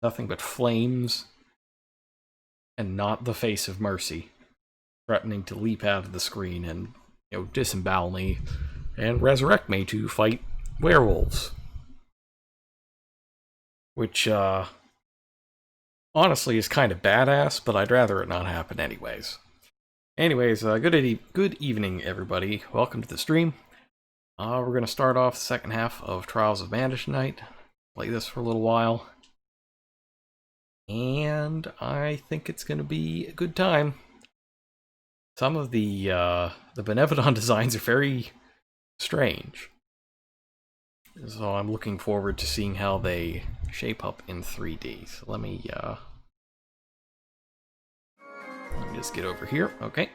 nothing but flames and not the face of mercy, threatening to leap out of the screen and, disembowel me and resurrect me to fight werewolves. Which, honestly is kind of badass, but I'd rather it not happen anyways. Anyways, good evening, everybody. Welcome to the stream. We're going to start off the second half of Trials of Mana tonight. Play this for a little while. And I think it's going to be a good time. Some of the Benevodon designs are very strange. So I'm looking forward to seeing how they shape up in 3D. So let me just get over here. Okay.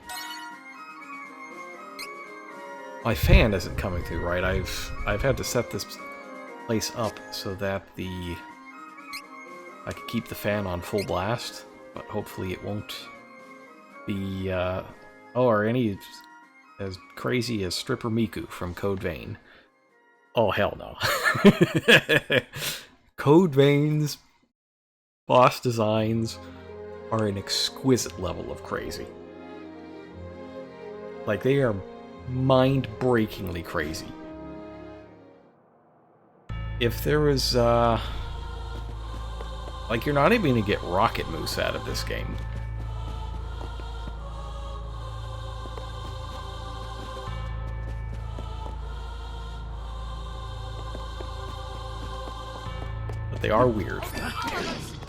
My fan isn't coming through right. I've had to set this place up so that I can keep the fan on full blast, but hopefully it won't be or any as crazy as Stripper Miku from Code Vein. Oh hell no. Code Vein's boss designs are an exquisite level of crazy. Like, they are mind-breakingly crazy. If there was, like, you're not even gonna get Rocket Moose out of this game. But they are weird.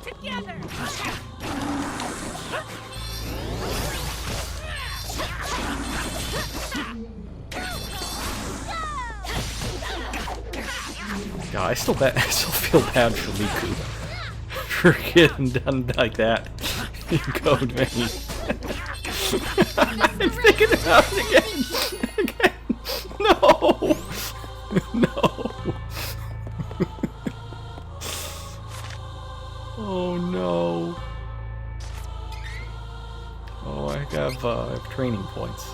Together. God, I still feel bad for Miku for getting done like that in Code Vein. I'm thinking about it again. No, no. Oh no. Oh, I have training points.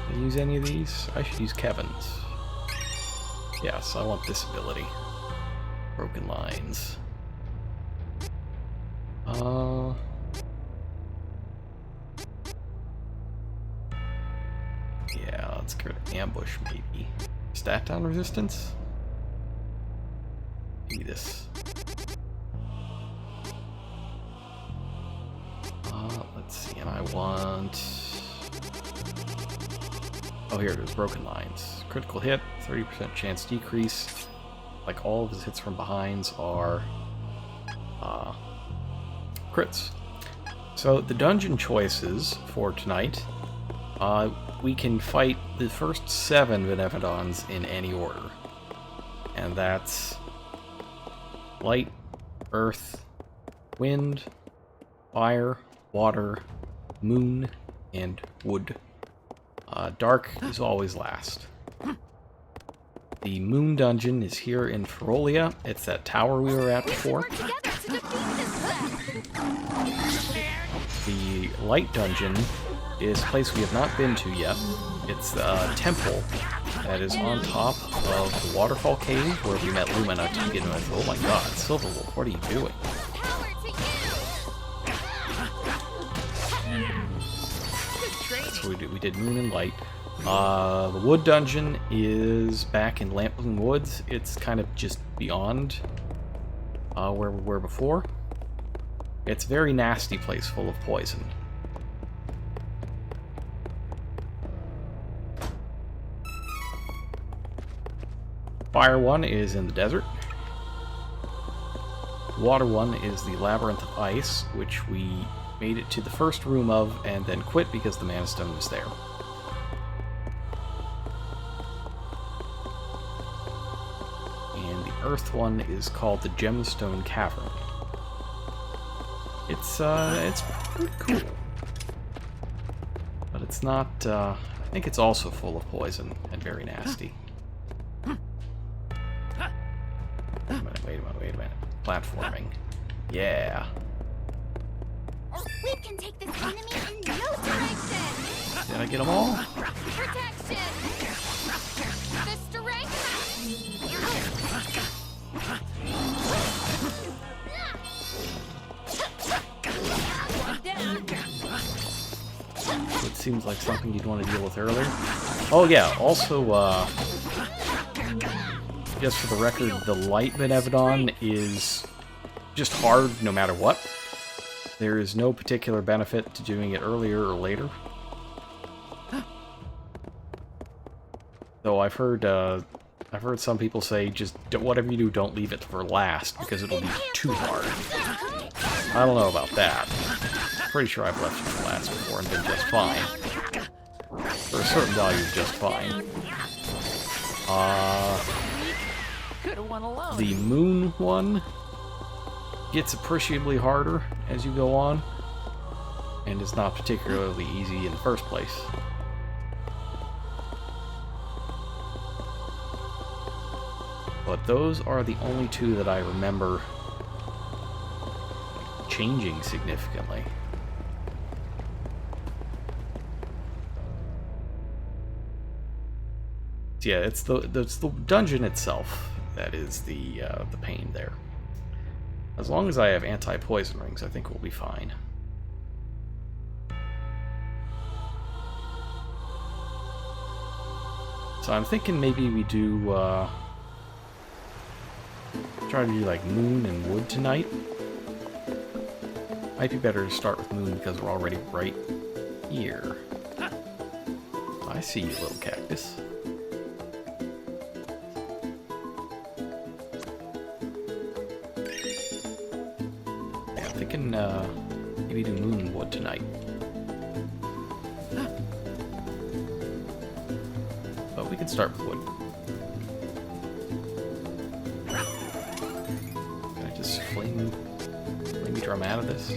Did I use any of these? I should use Kevin's. Yes, I want this ability. Broken lines. Yeah, let's go to ambush maybe. Stat down resistance? Give me this. Let's see, and I want... Oh, here it is, broken lines. Critical hit, 30% chance decrease. Like, all of his hits from behinds are crits. So, the dungeon choices for tonight, we can fight the first 7 Benevodons in any order. And that's light, earth, wind, fire, water, moon, and wood. Dark is always last. The moon dungeon is here in Ferolia. It's that tower we were at before. The light dungeon is a place we have not been to yet. It's the temple that is on top of the waterfall cave where we met Lumina to begin with. Oh my god, Silverwolf, what are you doing? So we did Moon and Light. The Wood Dungeon is back in Lampling Woods. It's kind of just beyond where we were before. It's a very nasty place full of poison. Fire one is in the desert. Water one is the Labyrinth of Ice, which we made it to the first room of and then quit because the Mana Stone was there. And the Earth one is called the Gemstone Cavern. It's pretty cool. But it's not, I think it's also full of poison and very nasty. Wait a minute. Platforming. Yeah. We can take this enemy in no direction. Did I get them all? Protection. The strength. seems like something you'd want to deal with earlier. Oh yeah, also, just for the record, the light Benevodon is just hard no matter what. There is no particular benefit to doing it earlier or later. Though I've heard some people say just whatever you do, don't leave it for last because it'll be too hard. I don't know about that. Pretty sure I've left it for last before and been just fine. For a certain value, just fine. The moon one gets appreciably harder as you go on, and is not particularly easy in the first place. But those are the only two that I remember changing significantly. Yeah, it's the dungeon itself that is the pain there. As long as I have anti-poison rings, I think we'll be fine. So I'm thinking maybe we do try to do like moon and wood tonight. Might be better to start with moon because we're already right here. I see you, little cactus. Thinking maybe do moon and wood tonight. But we can start with wood. Can I just flame drum out of this?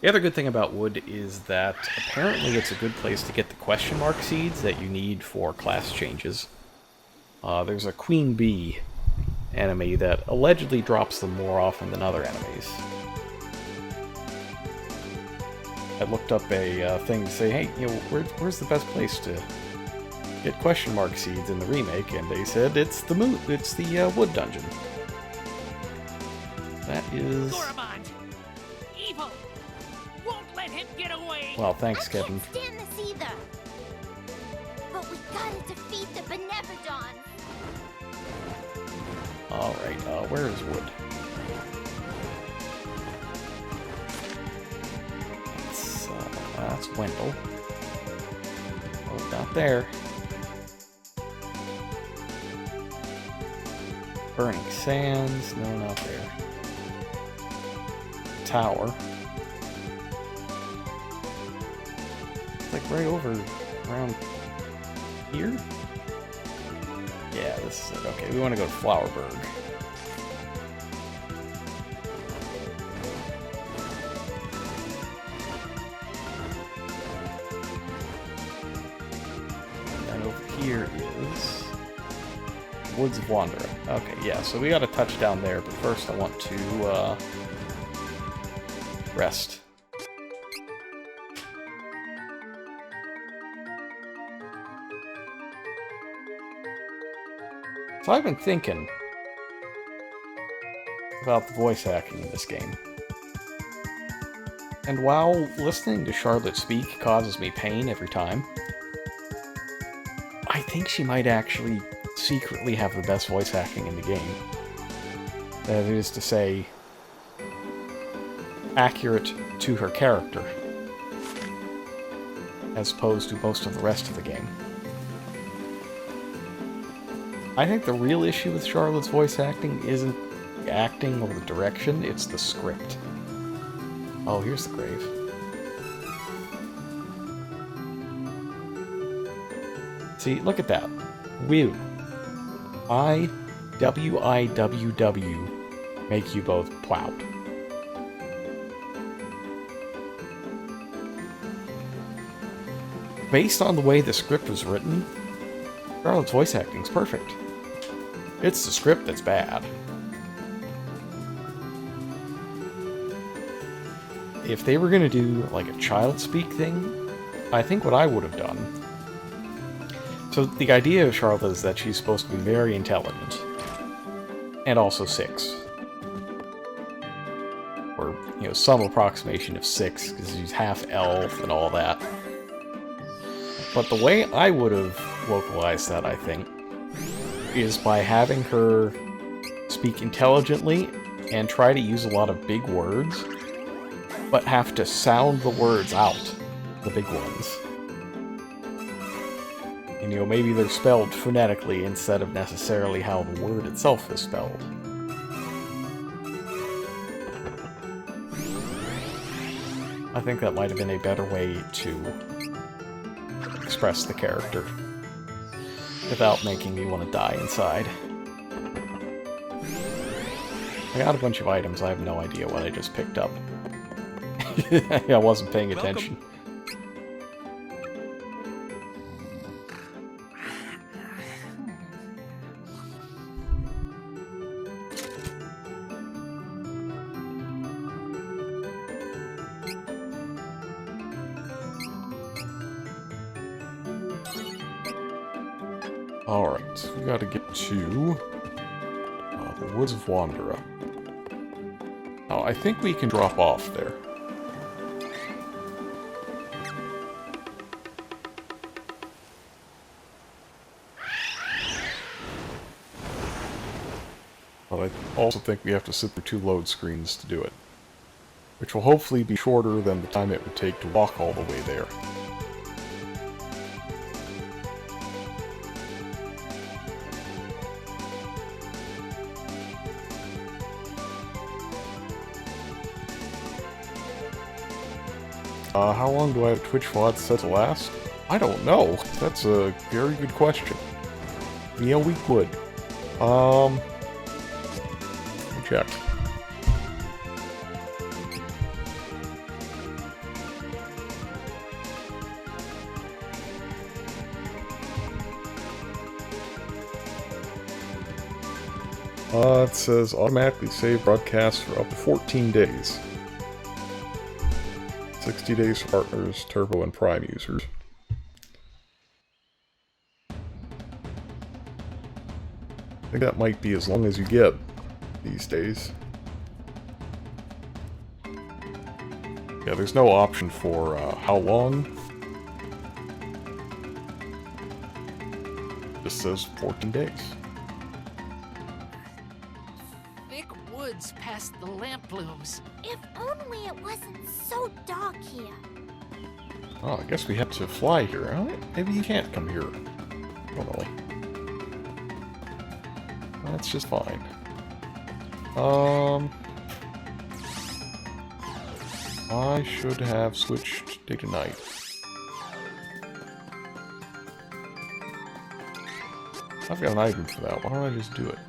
The other good thing about wood is that apparently it's a good place to get the question mark seeds that you need for class changes. There's a queen bee enemy that allegedly drops them more often than other enemies. I looked up a thing to say, hey, you know, where's the best place to get question mark seeds in the remake? And they said it's the wood dungeon. That is. Evil. Won't let him get away. Well, thanks, Kevin. I can't stand this either. But we gotta defeat the Benevodon. Alright, where is wood? That's Wendell. Oh, not there. Burning Sands, no, not there. Tower. It's like right over, around here? Yeah, this is it. Okay, we want to go to Flowerburg. And over here is Woods of Wanderer. Okay, yeah, so we got to touch down there, but first I want to rest. So I've been thinking about the voice acting in this game. And while listening to Charlotte speak causes me pain every time, I think she might actually secretly have the best voice acting in the game. That is to say, accurate to her character, as opposed to most of the rest of the game. I think the real issue with Charlotte's voice acting isn't the acting or the direction, it's the script. Oh, here's the grave. See, look at that. Woo. I-W-I-W-W make you both plowed. Based on the way the script was written, Charlotte's voice acting's perfect. It's the script that's bad. If they were gonna do like a child speak thing, I think what I would have done. So the idea of Charlotte is that she's supposed to be very intelligent. And also 6. Or you know, some approximation of 6, because he's half elf and all that. But the way I would have localized that, I think, is by having her speak intelligently and try to use a lot of big words, but have to sound the words out, the big ones. And, you know, maybe they're spelled phonetically instead of necessarily how the word itself is spelled. I think that might have been a better way to express the character without making me want to die inside. I got a bunch of items, I have no idea what I just picked up. I wasn't paying attention. Alright, we gotta get to the Woods of Wanderer. Oh, I think we can drop off there. But I also think we have to sit through 2 load screens to do it, which will hopefully be shorter than the time it would take to walk all the way there. How long do I have Twitch VOD set to last? I don't know. That's a very good question. Yeah, we could. Let me check. It says automatically save broadcasts for up to 14 days. 60 days for partners, Turbo, and Prime users. I think that might be as long as you get these days. Yeah, there's no option for how long. It just says 14 days. Thick woods past the lamp blooms. If only it wasn't so dark here. Oh, I guess we have to fly here. Huh? Maybe you can't come here. Totally. That's just fine. I should have switched day to night. I've got an item for that. Why don't I just do it?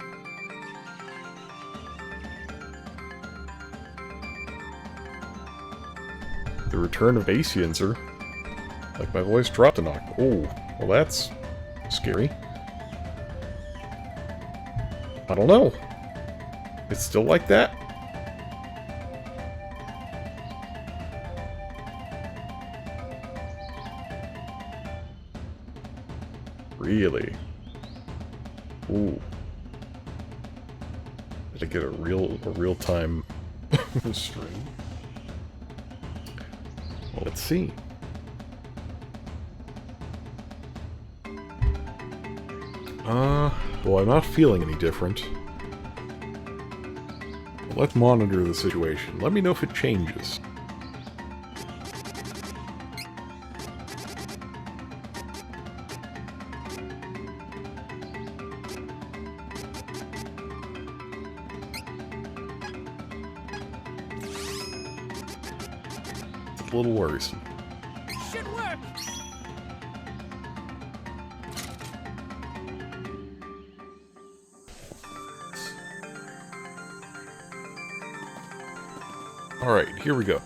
The return of Asianzer. Like my voice dropped a knock. Oh, well that's scary. I don't know. It's still like that? Really? Ooh. Did I get a real-time stream? Well, let's see. Well, I'm not feeling any different. Well, let's monitor the situation. Let me know if it changes. It's a little worrisome. Should work. Alright, here we go.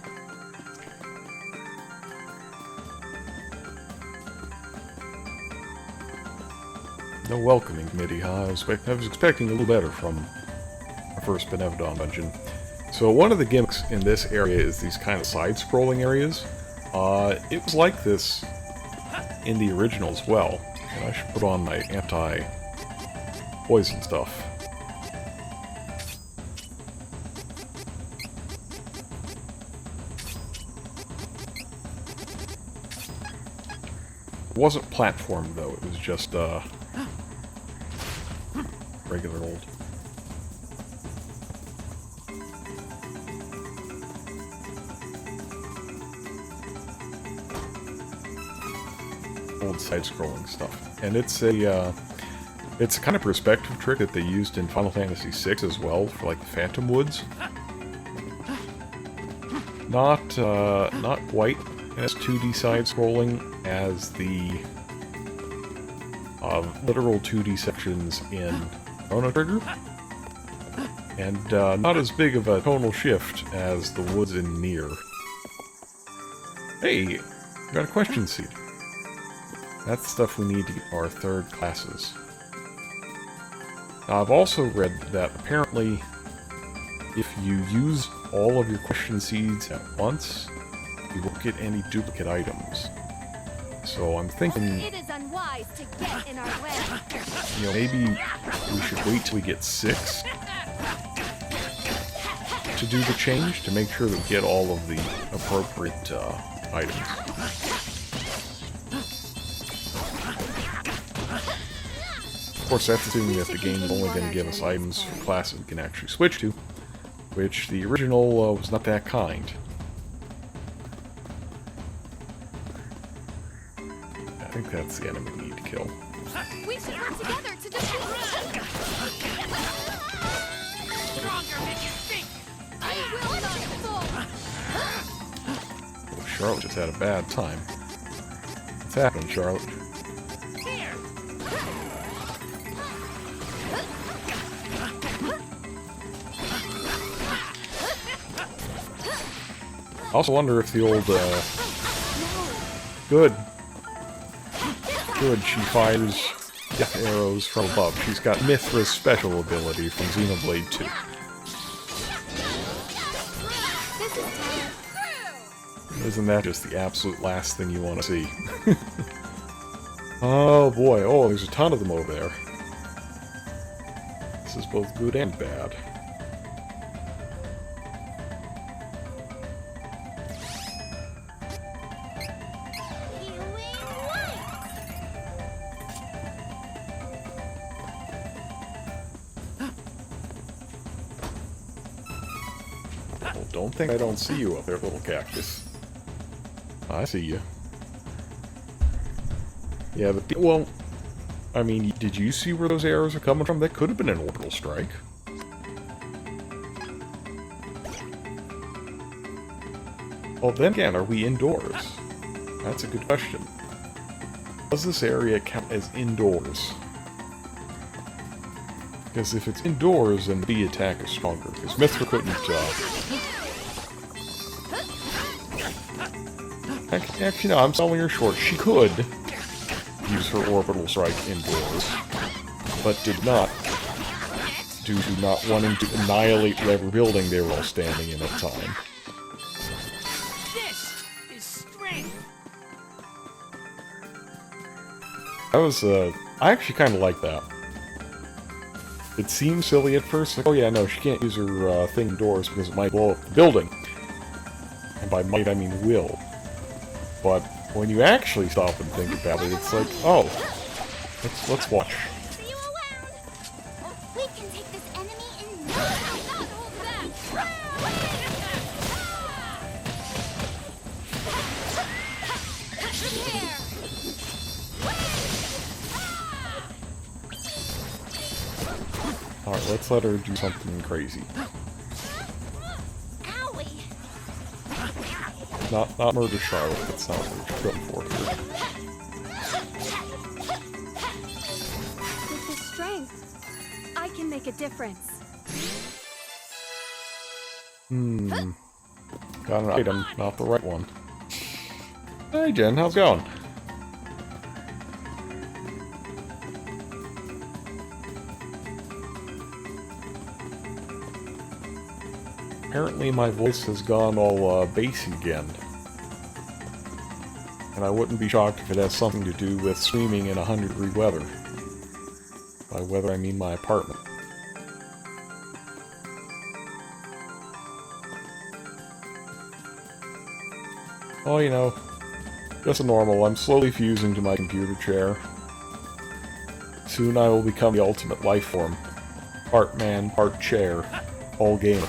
No welcoming committee, huh? I was expecting a little better from our first Benevodon dungeon. So one of the gimmicks in this area is these kind of side-scrolling areas. It was like this in the original as well. And I should put on my anti-poison stuff. It wasn't platform, though. It was just, regular old side-scrolling stuff. And it's a kind of perspective trick that they used in Final Fantasy VI as well, for like the Phantom Woods. Not quite as 2D side-scrolling as the literal 2D sections in Chrono Trigger, and not as big of a tonal shift as the woods in Nier. Hey, got a question seed. That's the stuff we need to get our third classes. Now, I've also read that apparently if you use all of your question seeds at once, you won't get any duplicate items. So I'm thinking, It is unwise to get in our way. you know, maybe we should wait till we get 6 to do the change, to make sure that we get all of the appropriate items. Of course, that's assuming that the game is only going to give us items for classes we can actually switch to, which the original was not that kind. I think that's the enemy we need to kill. We should work together to defeat Stronger than you think! I will not fall. Oh, Charlotte just had a bad time. What's happening, Charlotte? Here! I also wonder if the old, Good. Good, she fires death arrows from above. She's got Mithra's special ability from Xenoblade 2. This is time. Isn't that just the absolute last thing you want to see? Oh boy, oh, there's a ton of them over there. This is both good and bad. Well, don't think I don't see you up there, little cactus. I see you. Yeah, but, well, I mean, did you see where those arrows are coming from? That could have been an orbital strike. Well, then again, are we indoors? That's a good question. Does this area count as indoors? Because if it's indoors, then the bee attack is stronger. Because Mithra couldn't, Actually, no, I'm selling her short. She could use her orbital strike indoors, but did not, due to not wanting to annihilate whatever building they were all standing in at the time. This is strength! That was, I actually kind of like that. It seemed silly at first, like, oh yeah, no, she can't use her thing indoors because it might blow up the building. And by might, I mean will. But when you actually stop and think about it, it's like, oh, let's watch. See you around. We can take this enemy in no time. Not hold back. Here. Alright, let's let her do something crazy. Owie. Not murder Charlotte, that's not what she's going for here. With this strength, I can make a difference. Got an item, not the right one. Hey Jen, how's it going? Apparently my voice has gone all bassy again. And I wouldn't be shocked if it has something to do with streaming in 100-degree weather. By weather I mean my apartment. Oh, you know, Just a normal. I'm slowly fusing to my computer chair. Soon I will become the ultimate life form. Part man, part chair. All gamer.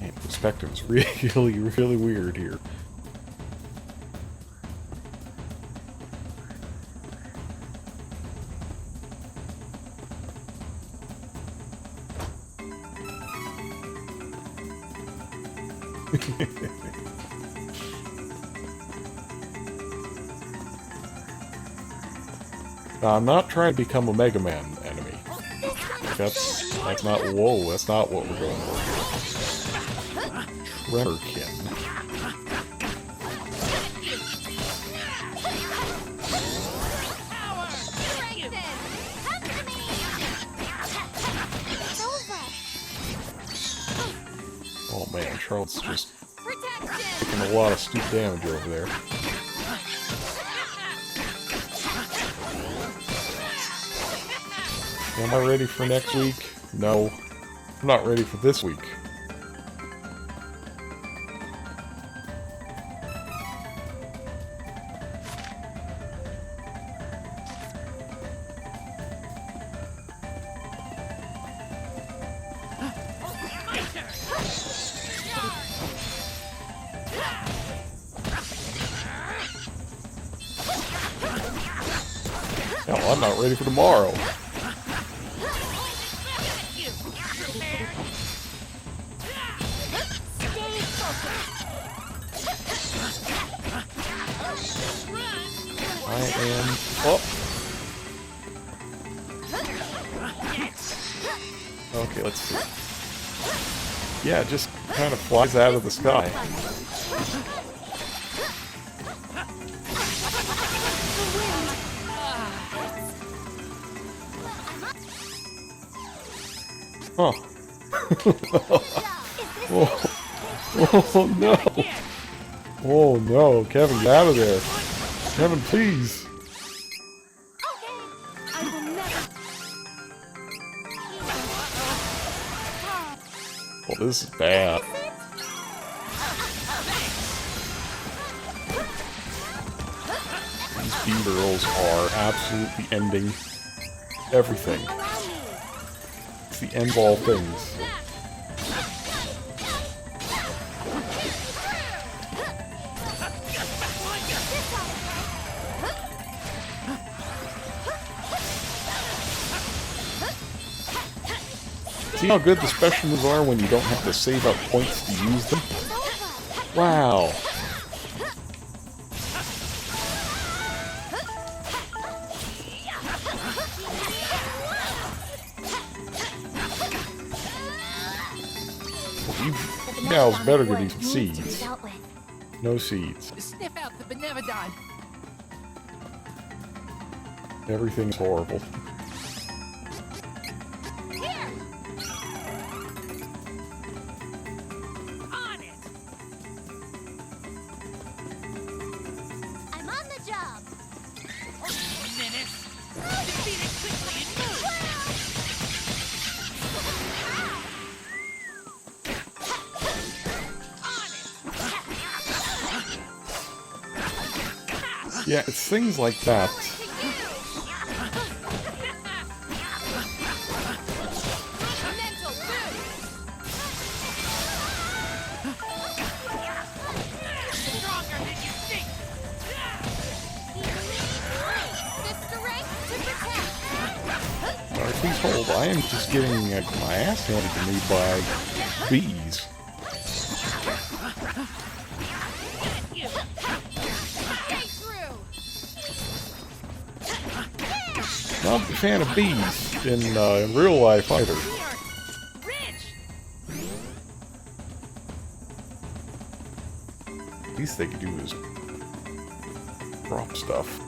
Man, perspective is really, really weird here. I'm not trying to become a Mega Man enemy. That's not. Whoa, that's not what we're going for here. Tremorkin. Oh man, Charles just taking a lot of stupid damage over there. Am I ready for next week? No. I'm not ready for this week. Hell, I'm not ready for tomorrow. I am... Oh! Okay, let's see. Yeah, it just kind of flies out of the sky. Oh. Oh no! Oh no, Kevin, get out of there! Kevin, please! Well, this is bad. These beaver rolls are absolutely ending everything. It's the end of all things. See how good the special moves are when you don't have to save up points to use them? Wow. Well, you gals better get these seeds. No seeds. Sniff out the Benevodon. Everything's horrible. Yeah, it's things like that. Alright, please hold. I am just getting my ass handed to me by bees. I'm not a fan of bees in real life either. Least they could do is drop stuff.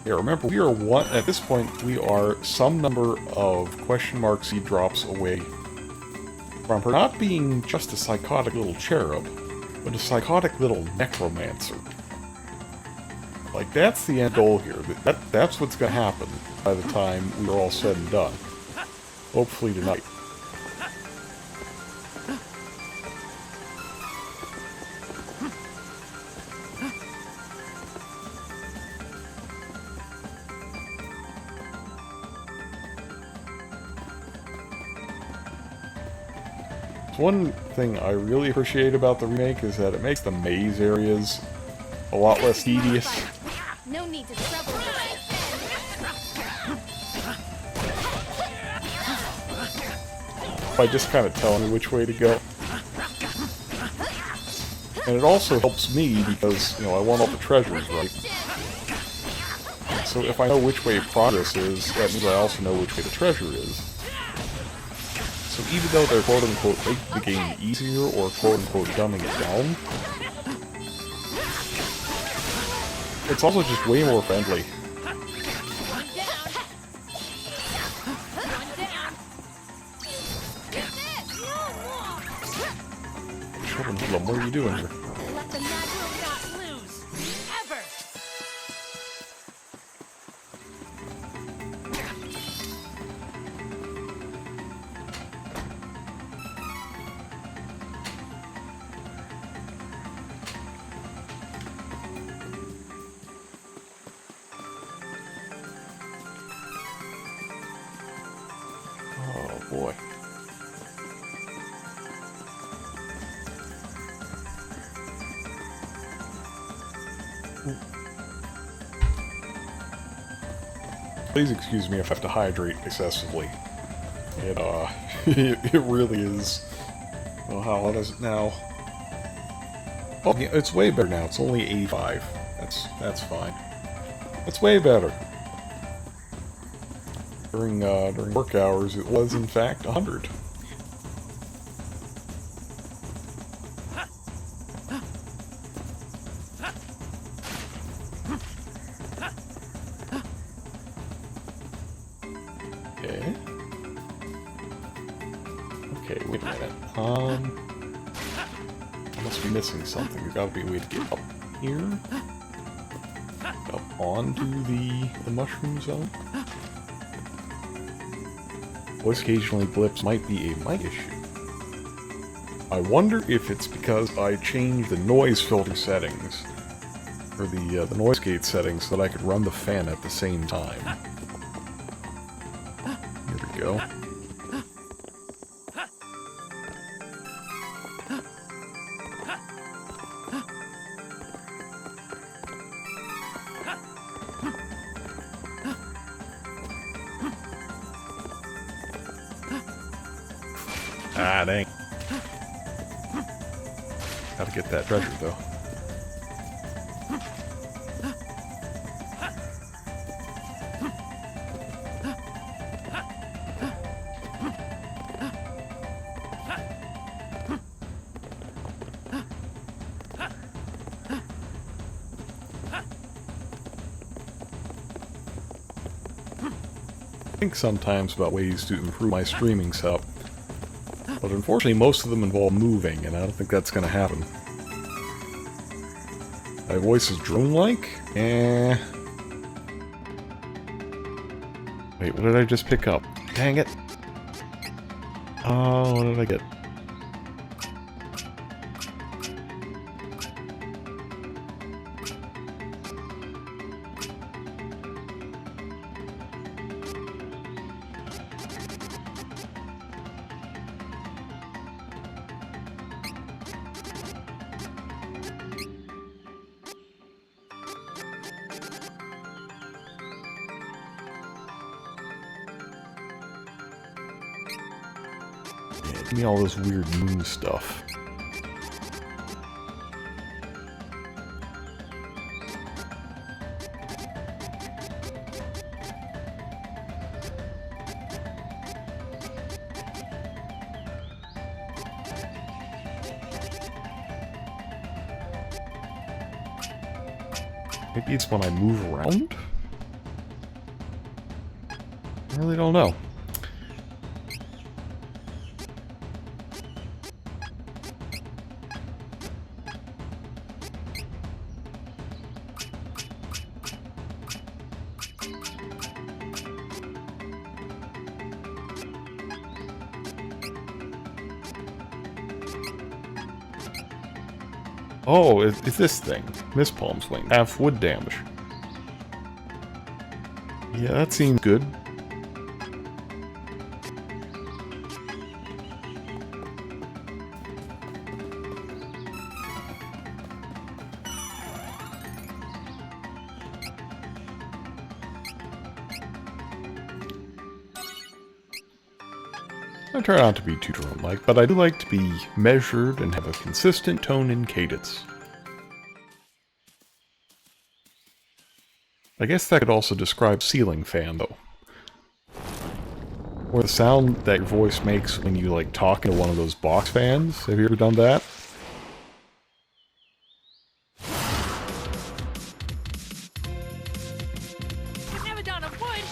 Yeah, remember, we are one, at this point, we are some number of question mark seed drops away from her not being just a psychotic little cherub, but a psychotic little necromancer. Like, that's the end goal here. That's what's gonna happen by the time we're all said and done. Hopefully tonight. One thing I really appreciate about the remake is that it makes the maze areas a lot less tedious. No need to trouble By just kind of telling me which way to go. And it also helps me because, you know, I want all the treasures, right? So if I know which way progress is, that means I also know which way the treasure is. So even though they're quote-unquote making the game easier or quote-unquote dumbing it down, it's also just way more friendly. Hoodlum, what are you doing here? Let the natural not lose. Ever. Oh boy. Please excuse me if I have to hydrate excessively. It, it really is... Well, how hot is it now? Oh, yeah, it's way better now. It's only 85. That's fine. It's way better. During work hours, it was, in fact, 100. Okay. Okay, wait a minute. I must be missing something. There's gotta be a way to get up here. Up onto the mushroom zone. Voice occasionally blips might be a mic issue. I wonder if it's because I changed the noise filter settings, or the noise gate settings, so that I could run the fan at the same time. Here we go. Ah, dang. Gotta get that treasure, though. I think sometimes about ways to improve my streaming setup. But unfortunately, most of them involve moving, and I don't think that's gonna happen. My voice is drone-like? Eh. Wait, what did I just pick up? Dang it! Oh, what did I get? Yeah, give me all this weird moon stuff. Maybe it's when I move around? I really don't know. Oh, it's this thing. Miss Palm's Wing. Half wood damage. Yeah, that seems good. I try not to be too drone-like, but I do like to be measured and have a consistent tone and cadence. I guess that could also describe ceiling fan, though. Or the sound that your voice makes when you, like, talk into one of those box fans. Have you ever done that? You've never done a wood.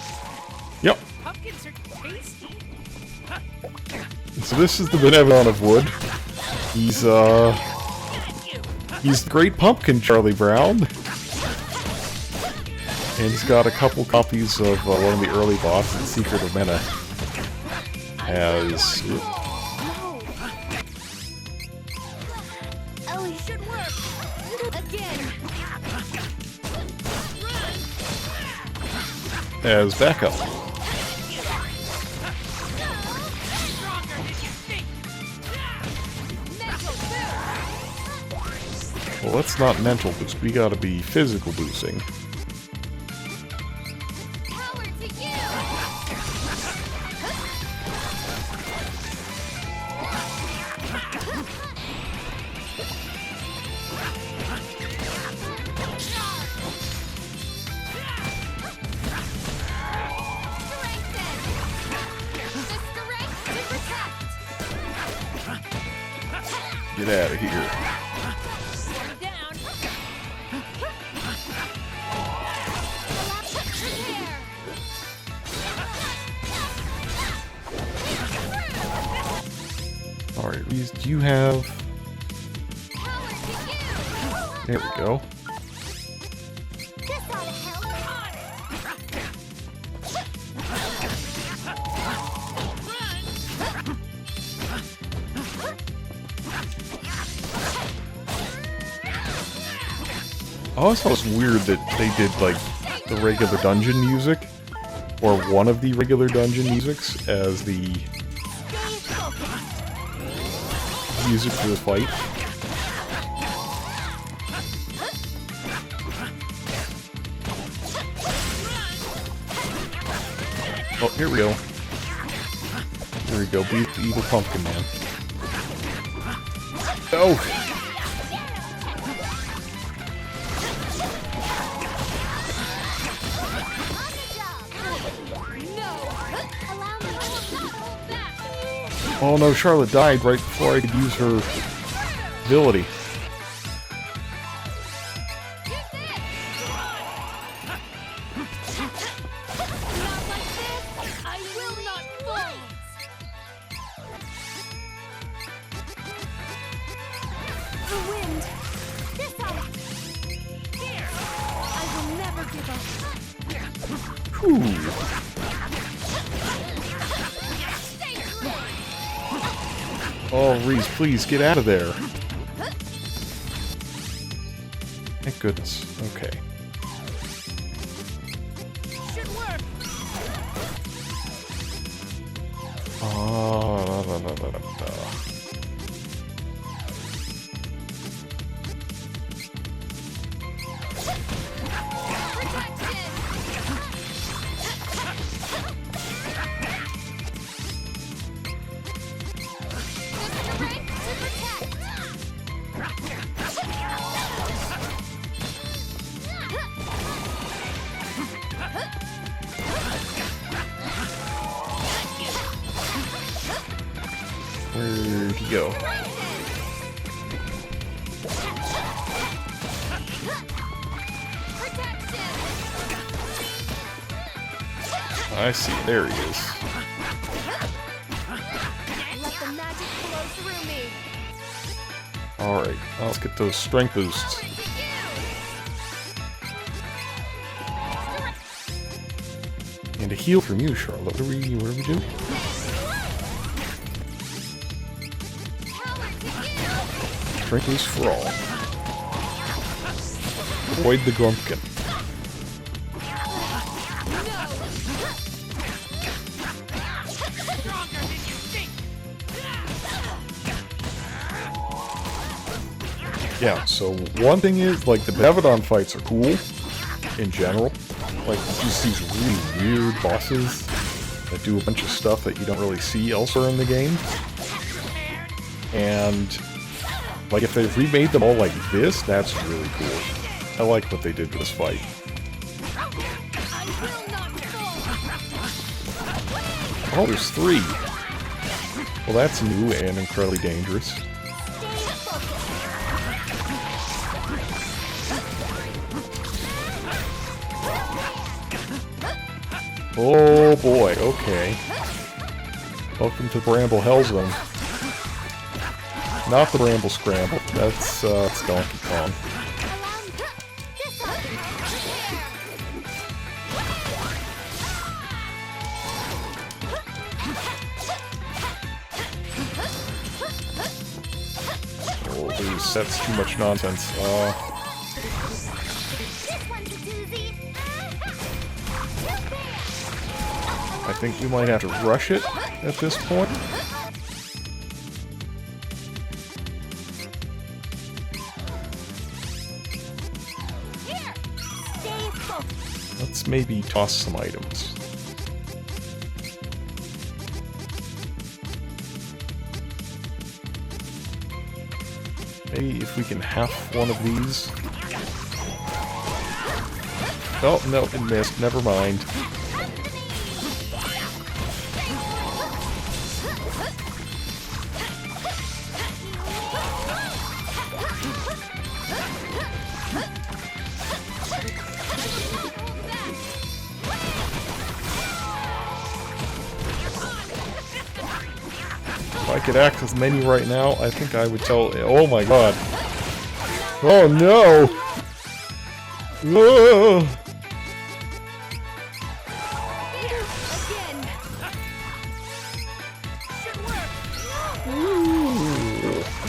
Yep. Pumpkins are tasty. So this is the Benevolent of Wood. He's the Great Pumpkin, Charlie Brown. And he's got a couple copies of one of the early bosses, Secret of Mana. As... Ellie should work. Again. as backup. Stronger than you think. Well, that's not mental boost. We gotta be physical boosting. Power to you. Get out of here. Down. Alright, do you have... There we go. I always thought it was weird that they did, like, the regular dungeon music, or one of the regular dungeon musics, as the music for the fight. Oh, here we go. Here we go, beat the evil pumpkin man. Oh! Oh no, Charlotte died right before I could use her ability. Oh, Reese, please get out of there. Thank goodness. Okay. Where'd he go? I see. There he is. Let the magic flow through me. Alright, let's get those strength boosts. And a heal from you, Charlotte. What do we do? Strength boost for all. Avoid the Grumpkin. Yeah, so one thing is, like, the Benevodon fights are cool, in general. Like, just these really weird bosses that do a bunch of stuff that you don't really see elsewhere in the game. And, like, if they've remade them all like this, that's really cool. I like what they did with this fight. Oh, there's 3. Well, that's new and incredibly dangerous. Oh boy, okay. Welcome to Bramble Hellzone. Not the Bramble Scramble, that's Donkey Kong. Oh, dude, that's too much nonsense. I think we might have to rush it at this point. Let's maybe toss some items. Maybe if we can half one of these. Oh, no, it missed. Never mind. If I could access the menu right now, I think I would tell... Oh my god. Oh no! Whoa!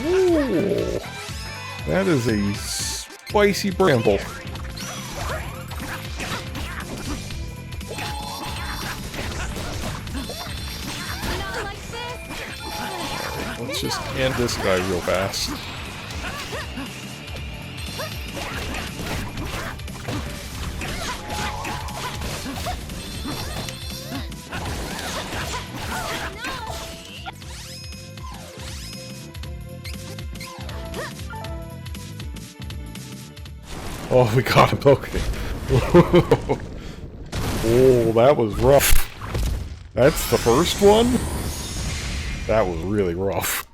Ooh. That is a spicy bramble. Let's just end this guy real fast. Oh, we got him. Okay. Oh, that was rough. That's the first one? That was really rough.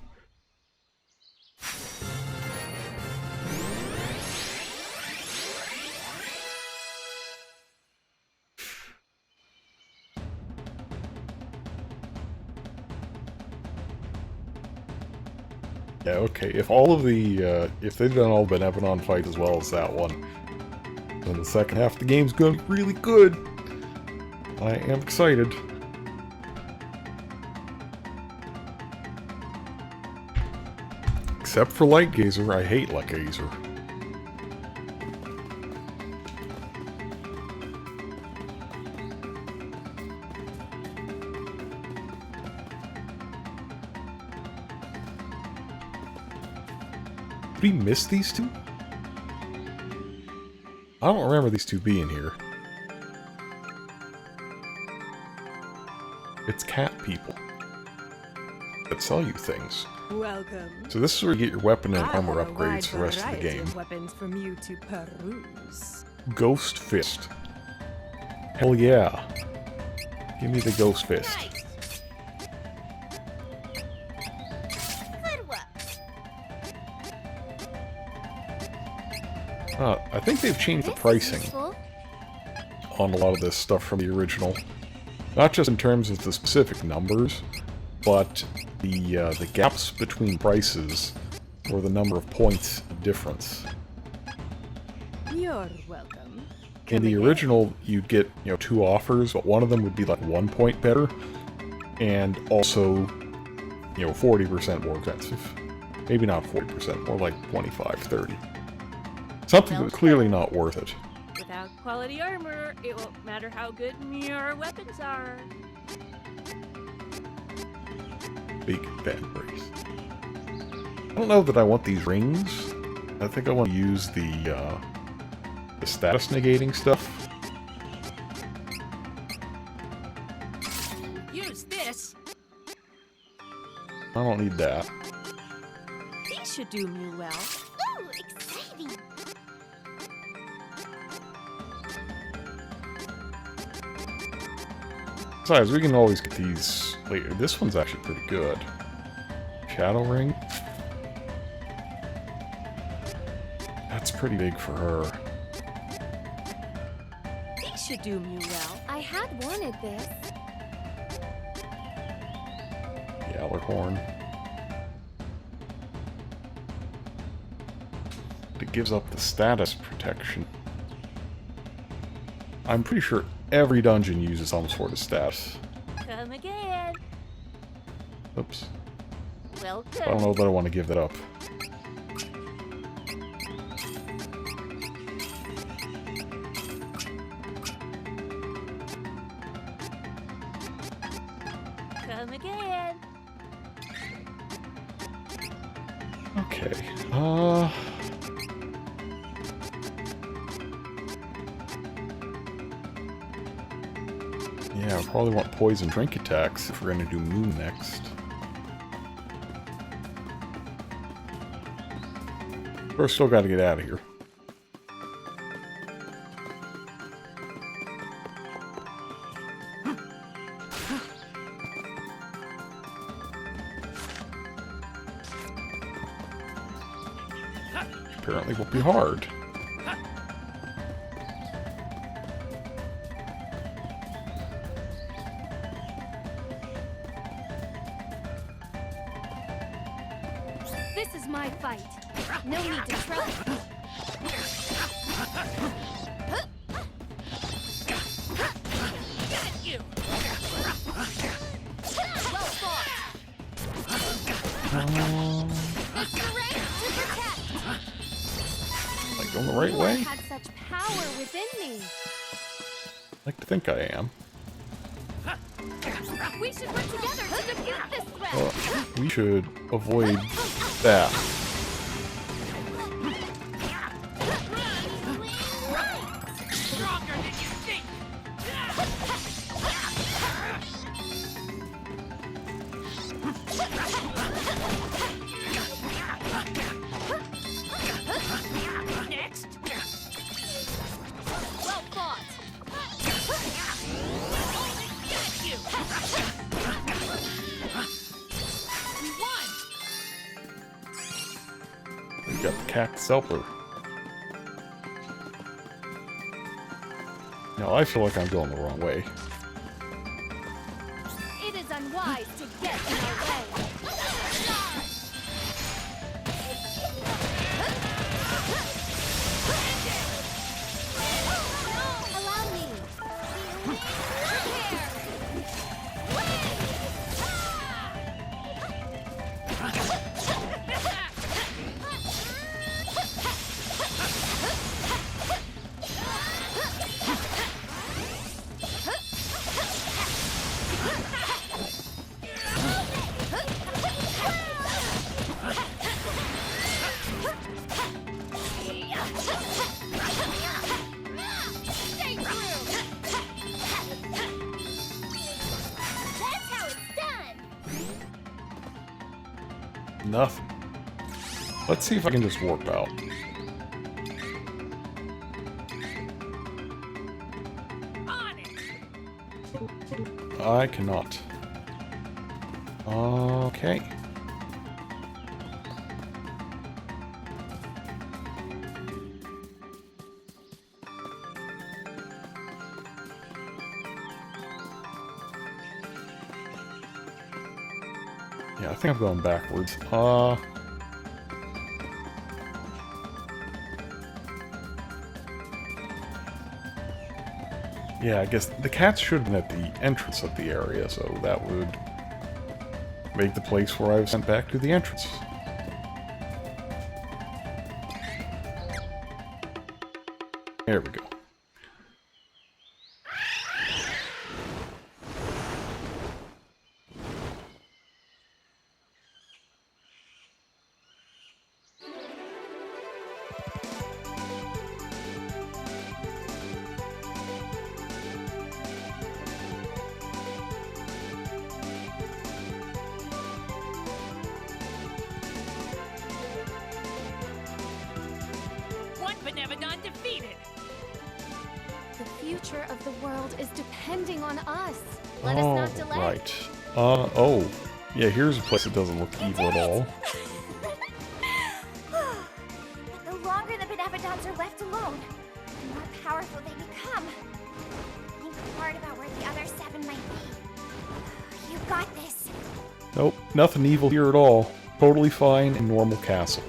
Yeah, okay, if all of the, if they've done all the Benevodon fights as well as that one, then the second half of the game's going to be really good. I am excited. Except for Light Gazer, I hate Light Gazer. Did we miss these two? I don't remember these two being here. It's cat people that sell you things. Welcome. So this is where you get your weapon and armor upgrades for the rest of the game. Weapons from you to peruse. Ghost Fist. Hell yeah. Give me the Ghost Fist. Good work. I think they've changed the This is pricing useful. on a lot of this stuff from the original. Not just in terms of the specific numbers, but the gaps between prices or the number of points difference. You're welcome. In the Come original, you'd get, 2 offers, but one of them would be like 1 point better, and also, 40% more expensive. Maybe not 40%, more like 25, 30. Something that's clearly not worth it. Without quality armor, it won't matter how good your weapons are. Big bad brace. I don't know that I want these rings. I think I want to use the status negating stuff. Use this. I don't need that. These should do me well. Ooh, exciting! Besides, we can always get these later. This one's actually pretty good. Shadow ring. That's pretty big for her. These should do me well. I had wanted this. Gallarhorn. It gives up the status protection. I'm pretty sure every dungeon uses some sort of status. Come again. Oops. Welcome. I don't know that I want to give that up. Come again. Okay. Yeah, I probably want poison drink attacks if we're gonna do Moon next. First, still gotta get out of here. Apparently won't be hard. This is my fight. No need to try. Get you. Well fought. It's your rank to protect. Like going the right You way? had such power within me. Like to think I am. We should work together to defeat this threat. Well, we should avoid that. Stronger than you think. Next. Well fought. Get you. We won. We got the Cactus Helper. Now I feel like I'm going the wrong way. It is unwise to get in our way. Allow me. Stay true. That's how it's done. Nothing. Let's see if I can just warp out. On it. I cannot. Okay. Yeah, I think I'm going backwards. Yeah, I guess the cats should have been at the entrance of the area, so that would make the place where I was sent back to the entrance. There we go. One Benevodon defeated. The future of the world is depending on us. Let us not delay. Right. Oh. Yeah, here's a place that doesn't look evil at all. But the longer the Benevodons are left alone, the more powerful they become. Think hard about where the other 7 might be. You got this. Nope, nothing evil here at all. Totally fine and normal castle.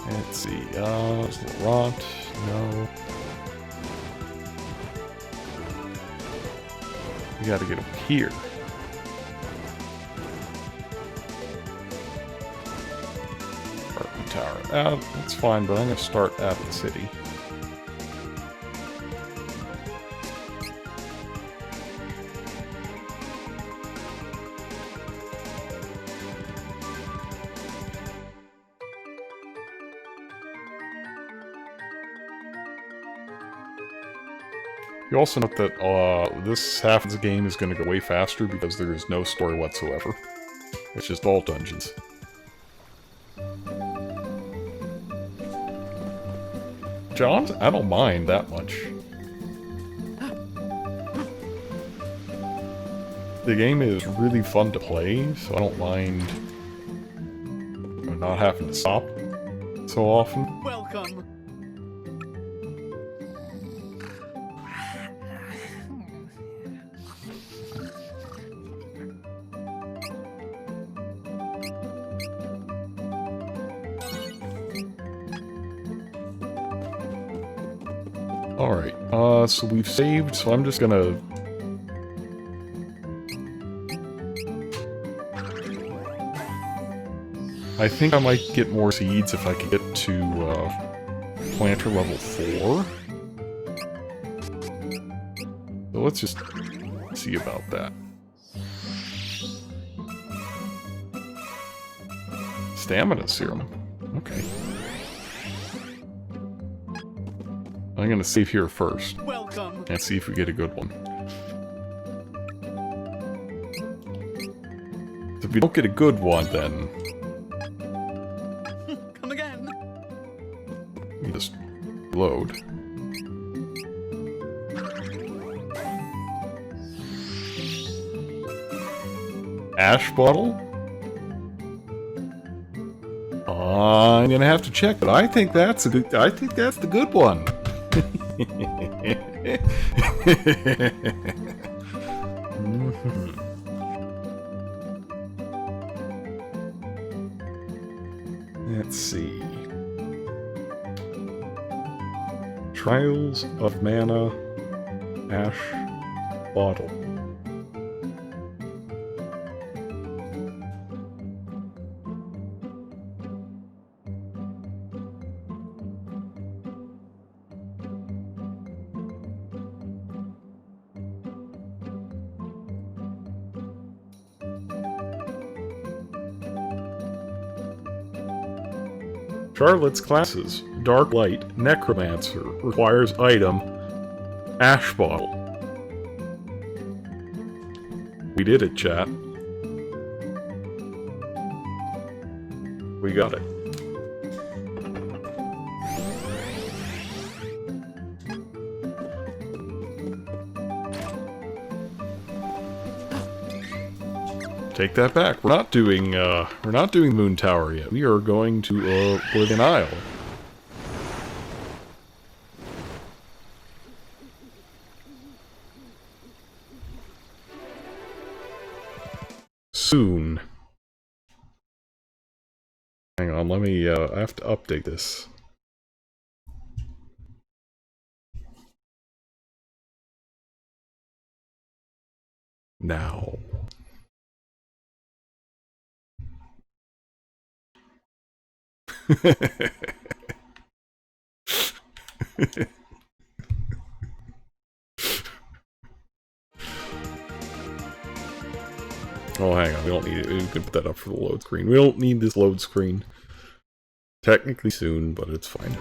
Let's see, there's Laurent, no. We gotta get up here. Apartment tower. That's fine, but I'm gonna start at the city. You also note that this half of the game is going to go way faster because there is no story whatsoever. It's just all dungeons. John, I don't mind that much. The game is really fun to play, so I don't mind not having to stop so often. Welcome. Alright, so we've saved, so I'm just gonna... I think I might get more seeds if I can get to, planter level 4. So let's just see about that. Stamina serum. Okay. I'm gonna save here first. Welcome. And see if we get a good one. So if we don't get a good one, then... Come again. we just load. Ash bottle? I'm gonna have to check, but I think that's the good one. Let's see. Trials of Mana Ash Bottle. Charlotte's classes. Dark Light, Necromancer, requires item, Ash Bottle. We did it, chat. We got it. Take that back. We're not doing Moon Tower yet. We are going to Oblivion Isle. soon. Hang on, let me, I have to update this. Now. Oh, hang on, we don't need it. We can put that up for the load screen. We don't need this load screen. Technically soon, but it's fine.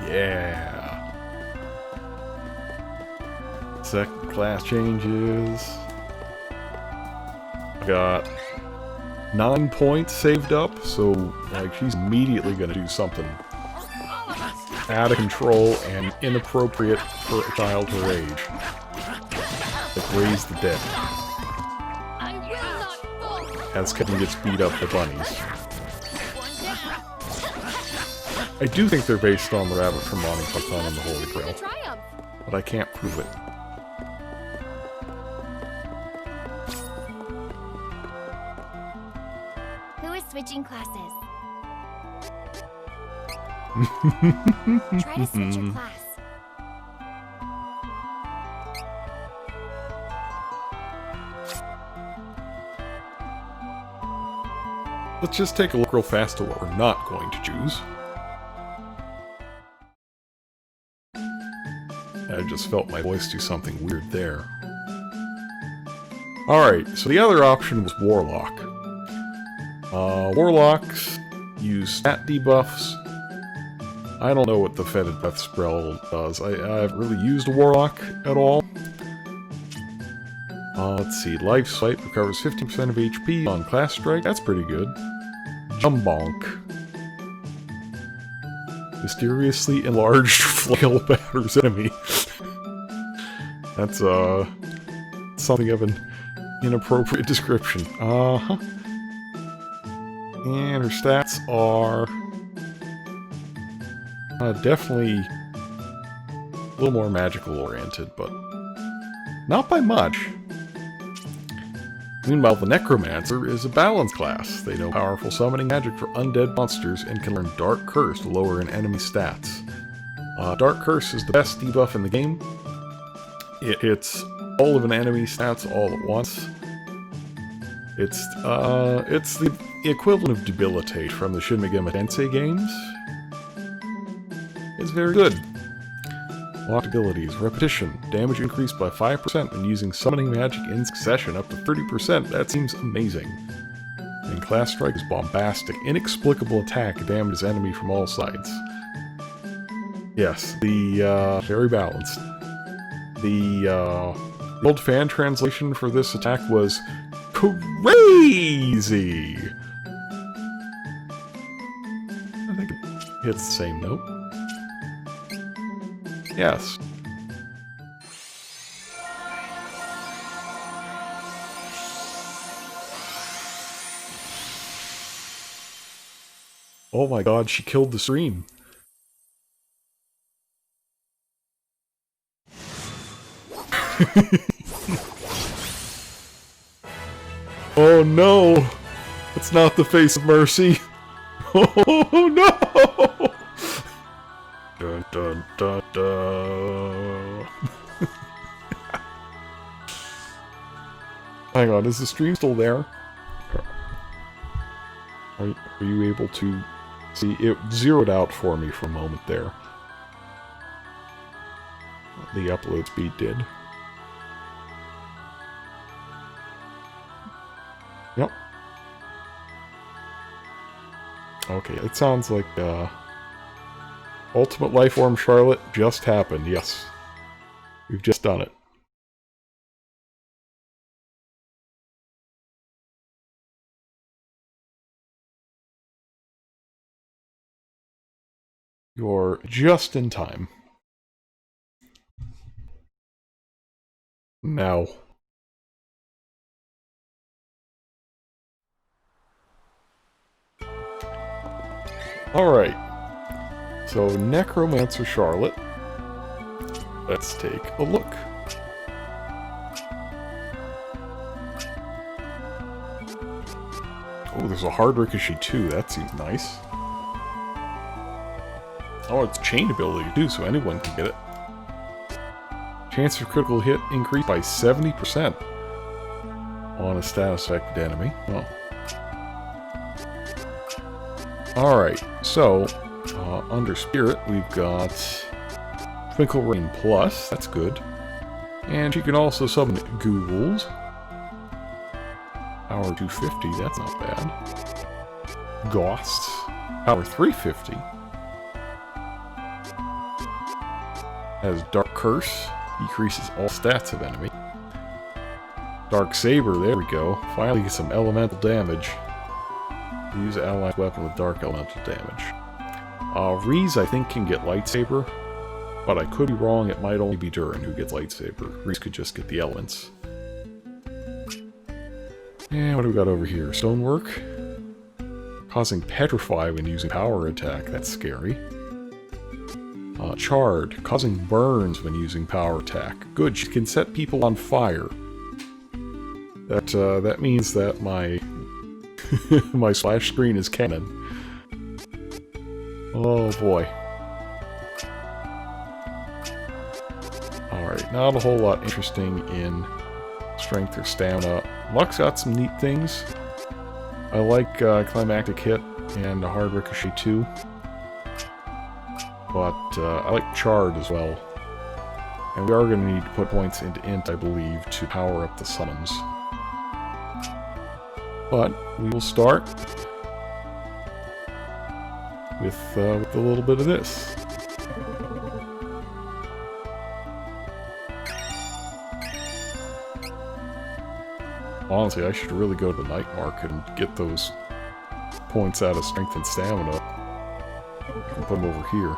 Yeah. Second class changes. I got 9 points saved up, so like she's immediately gonna do something out of control and inappropriate for a child her age. Like raise the dead. As Kevin gets beat up by bunnies. I do think they're based on the rabbit from Monty Python and the Holy Grail, but I can't prove it. Who is switching classes? Try to switch your class. Let's just take a look real fast at what we're not going to choose. I just felt my voice do something weird there. Alright, so the other option was Warlock. Warlocks use stat debuffs. I don't know what the Fetid Death spell does. I haven't really used a Warlock at all. Let's see, Life Sight recovers 15% of HP on Class Strike. That's pretty good. Jumbonk. Mysteriously enlarged flail batters enemy. That's, something of an inappropriate description. Uh-huh. And her stats are... definitely a little more magical oriented, but not by much. Meanwhile, the Necromancer is a balanced class. They know powerful summoning magic for undead monsters and can learn Dark Curse to lower an enemy stats. Dark Curse is the best debuff in the game. It hits all of an enemy's stats all at once. It's the equivalent of Debilitate from the Shin Megami Tensei games. It's very good. Locked abilities. Repetition. Damage increased by 5% when using summoning magic in succession, up to 30%. That seems amazing. And Class Strike is bombastic. Inexplicable attack damages enemy from all sides. Yes, the, very balanced. The old fan translation for this attack was crazy! I think it hits the same note. Yes. Oh my god, she killed the stream. Oh no! It's not the face of mercy. Oh no! Dun dun dun dun. Hang on, is the stream still there? Are you able to see? It zeroed out for me for a moment there. The upload speed did. Yep. Okay, it sounds like, Ultimate Lifeform Charlotte just happened, yes. We've just done it. You're just in time. Now. Alright. So, Necromancer Charlotte. Let's take a look. Oh, there's a hard ricochet too. That seems nice. Oh, it's chain ability too, so anyone can get it. Chance of critical hit increased by 70% on a status affected enemy. Oh. Alright, so under Spirit we've got Twinkle Rain Plus, that's good. And she can also summon ghouls. Power 250, that's not bad. Ghosts, power 350. Has Dark Curse, decreases all stats of enemy. Dark Saber, there we go. Finally get some elemental damage. Use an allied weapon with dark elemental damage. Reese, I think, can get Lightsaber, but I could be wrong. It might only be Durin who gets Lightsaber. Reese could just get the elements. And what do we got over here? Stonework. Causing Petrify when using power attack. That's scary. Charred. Causing burns when using power attack. Good, she can set people on fire. That means that my my splash screen is canon. Oh boy. Alright, not a whole lot interesting in strength or stamina. Luck's got some neat things. I like Climactic Hit and a hard ricochet too. But I like Charred as well. And we are going to need to put points into Int, I believe, to power up the summons. But we will start with a little bit of this. Honestly, I should really go to the night market and get those points out of strength and stamina. I can put them over here.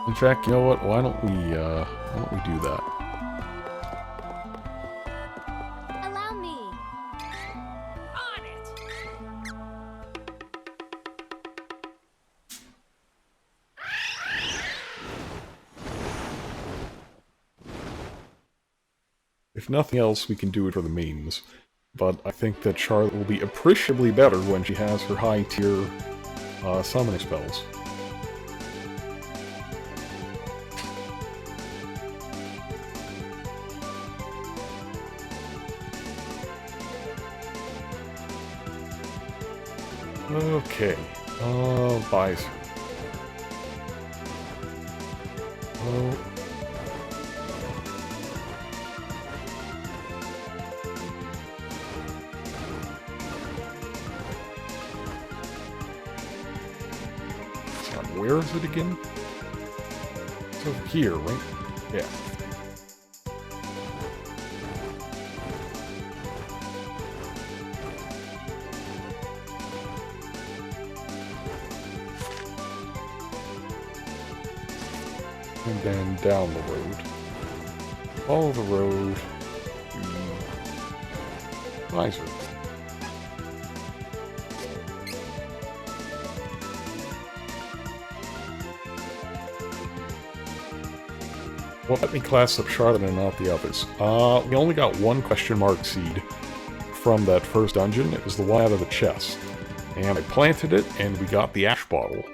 In fact, you know what? Why don't we do that? Allow me. On it! If nothing else, we can do it for the memes. But I think that Charlotte will be appreciably better when she has her high-tier summoning spells. Okay, Visor. Oh. Where is it again? It's over here, right? Yeah. And then down the road. Follow the road to Visor. Well, let me class up Charlotte and not the others. We only got one question mark seed from that first dungeon. It was the one out of the chest. And I planted it, and we got the ash bottle,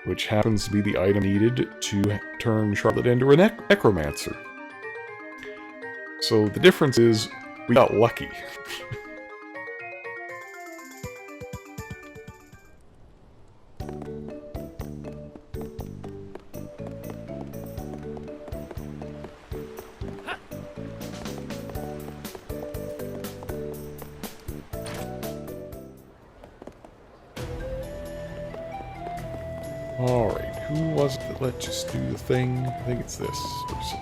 which happens to be the item needed to turn Charlotte into a necromancer. So the difference is, we got lucky. Alright, who was it that let us do the thing? I think it's this person.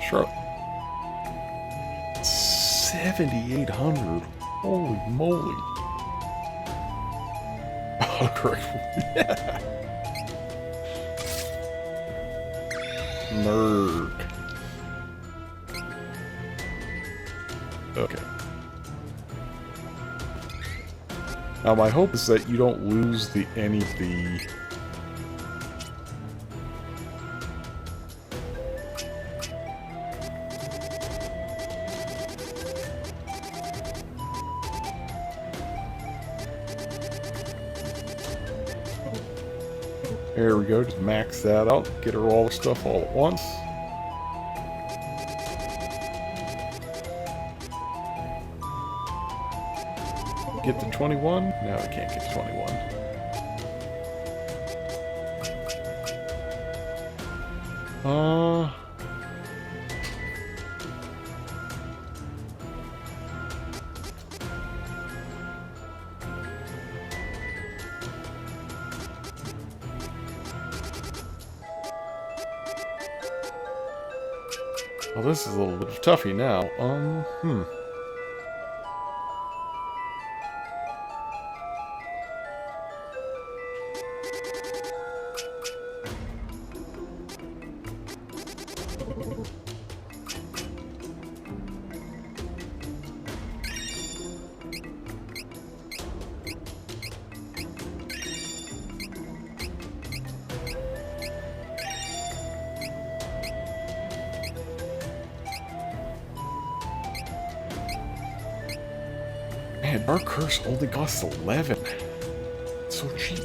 Charlotte. 7,800. Holy moly. Huckering. Nerd. Okay. Now my hope is that you don't lose any of the... There we go, just max that out, get her all the stuff all at once. Get to 21? No, I can't get to 21. Well, this is a little bit of toughy now. Man, Dark Curse only costs 11. It's so cheap.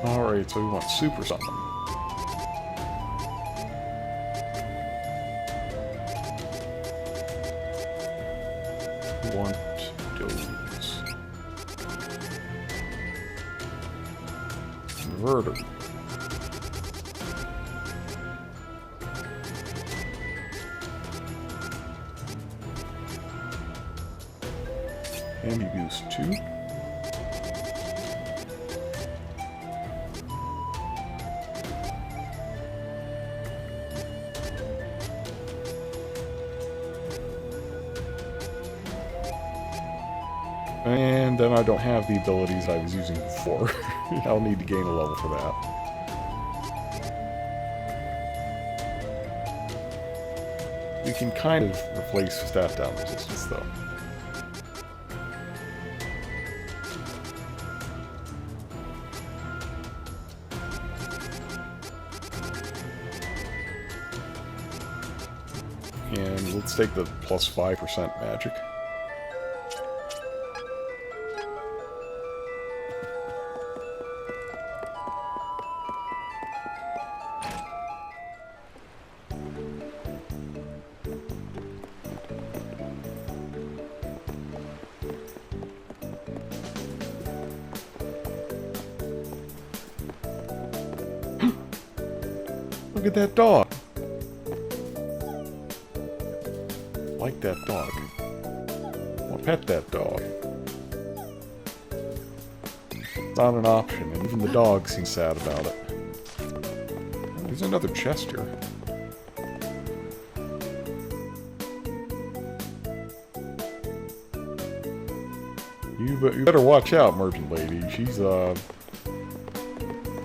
Alright, so we want Super Summon. We want those. Converter. Ambiboost 2. And then I don't have the abilities I was using before. I'll need to gain a level for that. We can kind of replace stat down resistance though. And let's take the plus 5% magic. Look at that dog. Like that dog. I'll pet that dog. Not an option, and even the dog seems sad about it. There's another chest here. You better watch out, merchant lady. She's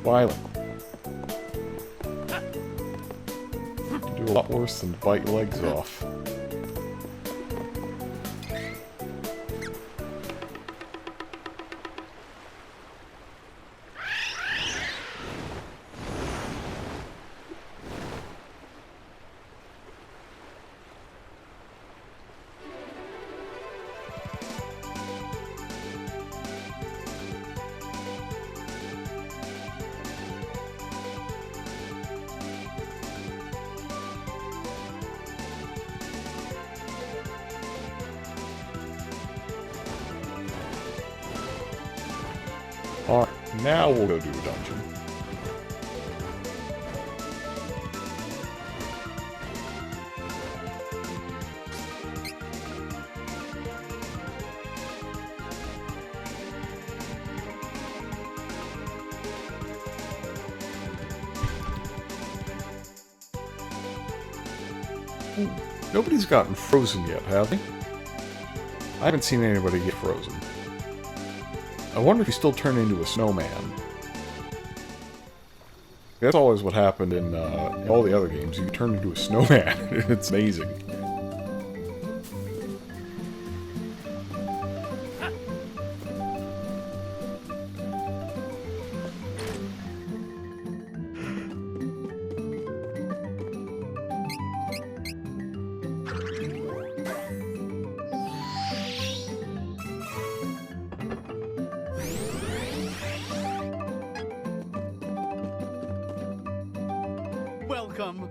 violent. Can do a lot worse than bite your legs off. Alright, now we'll go do a dungeon. Ooh, nobody's gotten frozen yet, have they? I haven't seen anybody get frozen. I wonder if you still turn into a snowman. That's always what happened in all the other games. You turn into a snowman. It's amazing. Welcome.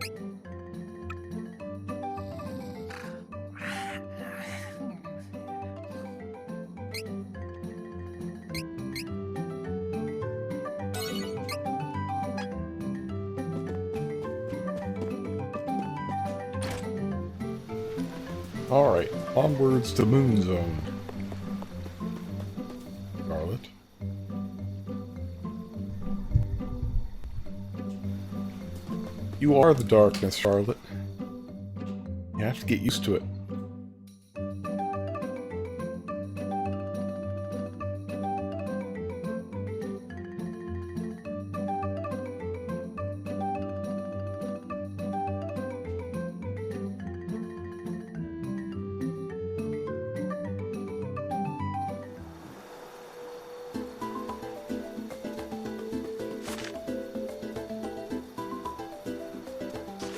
Alright, onwards to Moon Zone. Charlotte. You are the darkness, Charlotte. You have to get used to it.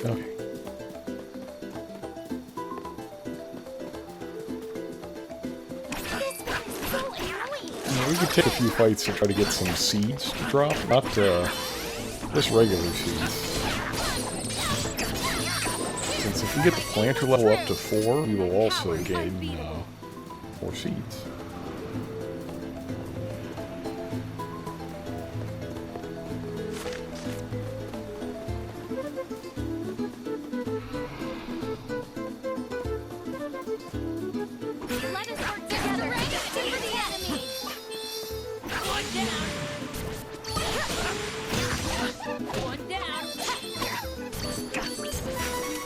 Okay. This one is so annoying. Yeah, we could take a few fights to try to get some seeds to drop, not just regular seeds. Since if we get the planter level up to 4, we will also gain more seeds. Let us work together. For the enemy. One down. One down.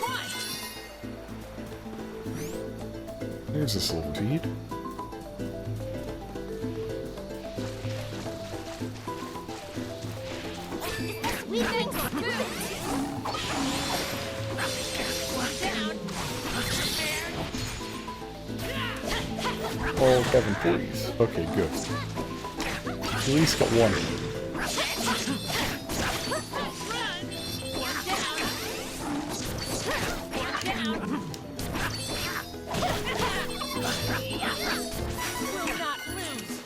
One. There's a silver seed. We think good. One down. Oh, Kevin, please. Okay, good. At least got one of them. Will not lose.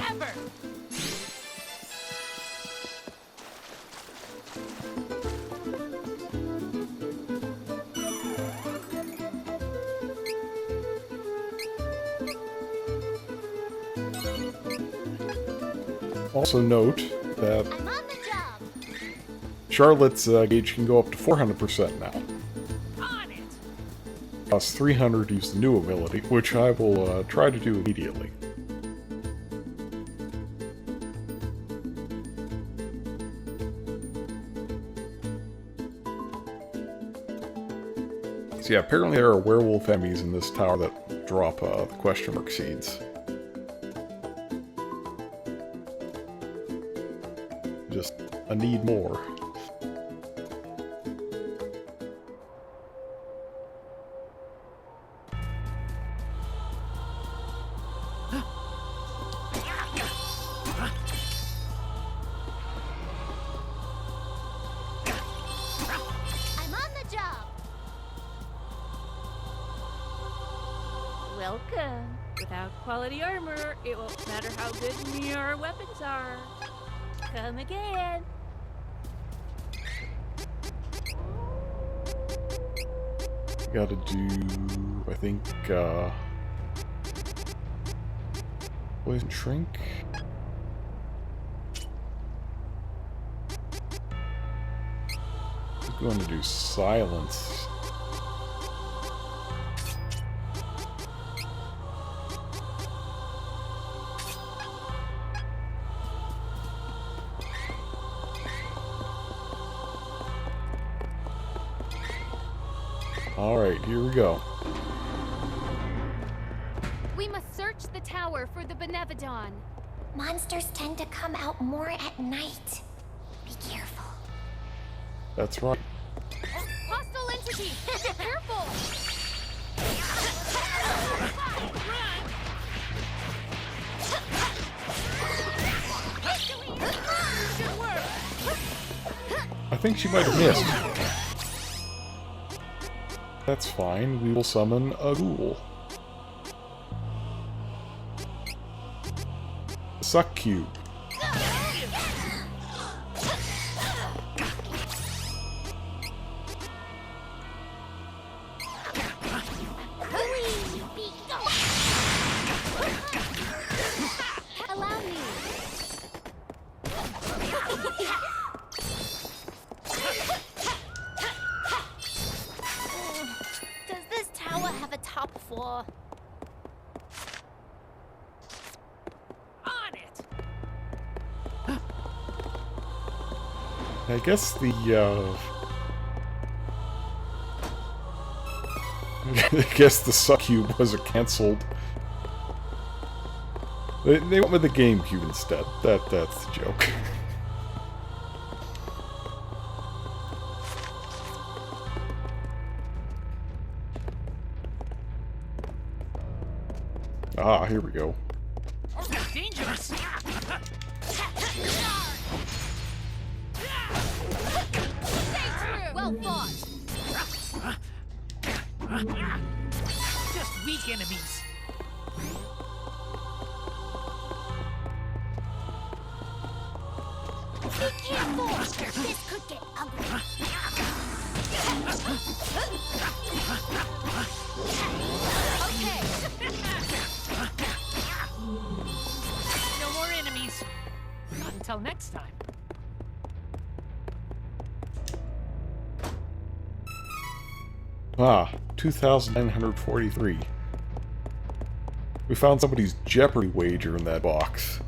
Ever. Also note that I'm on the job. Charlotte's gauge can go up to 400% now. On it. Costs 300 to use the new ability, which I will try to do immediately. So yeah, apparently there are werewolf enemies in this tower that drop the question mark seeds. Just, I need more. I'm on the job. Welcome. Without quality armor, it won't matter how good your weapons are. Come again. Gotta do, I think, poison shrink? I'm going to do silence. Alright, here we go. We must search the tower for the Benevodon. Monsters tend to come out more at night. Be careful. That's right. Hostile entity! Careful! Should work. I think she might have missed. That's fine. We will summon a ghoul. Suck cube. Allow me. Does this tower have a top floor? On it. I guess the, I guess the suck cube was cancelled. They went with the GameCube instead. That's the joke. Ah, here we go. Dangerous. Well fought. Just weak enemies. Be careful! This could get ugly. Okay. No more enemies. Not until next time. Ah, 2,943. We found somebody's Jeopardy wager in that box.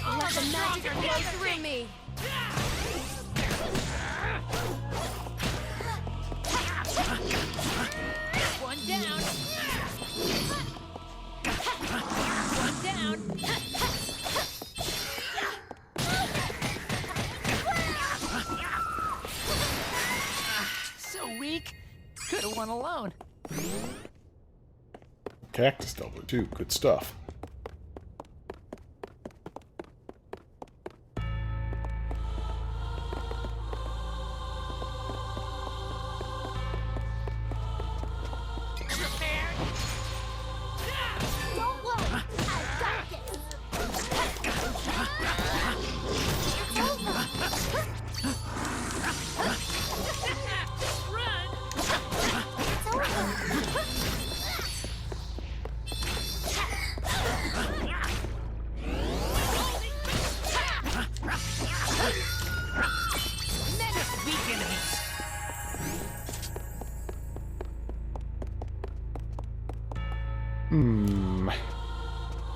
Let the magic flow through me. One down. One down. So weak. Could have won alone. Cactus Delver, too. Good stuff. Don't worry, I've got this. It's over. Run! It's over. Just weak enemies.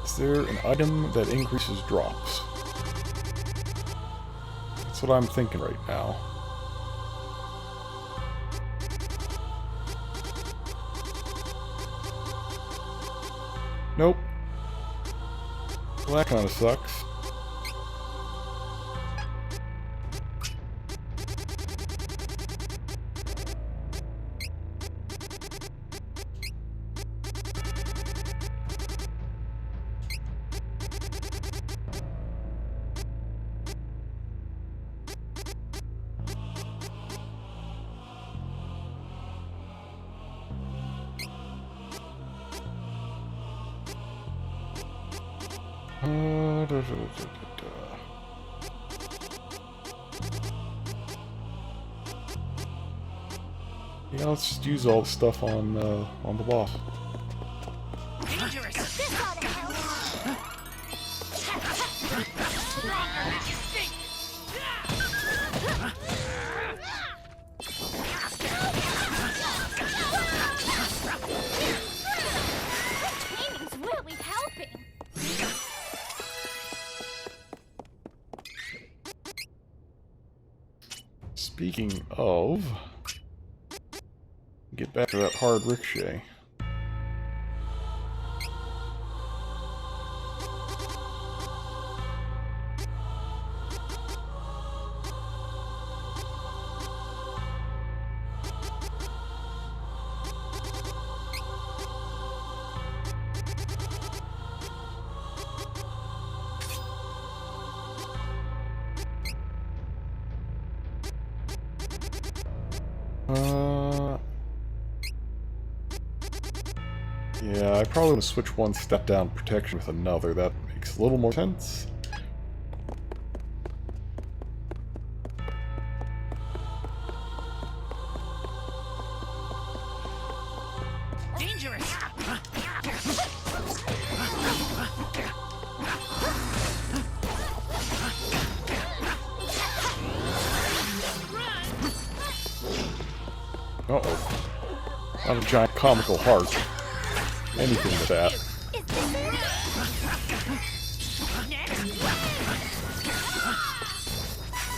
Is there an item that increases drops? That's what I'm thinking right now. Nope. Well, that kind of sucks. Yeah, let's just use all the stuff on the boss. Dangerous. This ought to help. Stronger than you think. Speaking of, get back to that hard ricochet. Yeah, I probably want to switch one step down protection with another. That makes a little more sense. Dangerous! Uh-oh. Not a giant comical heart. Anything with that.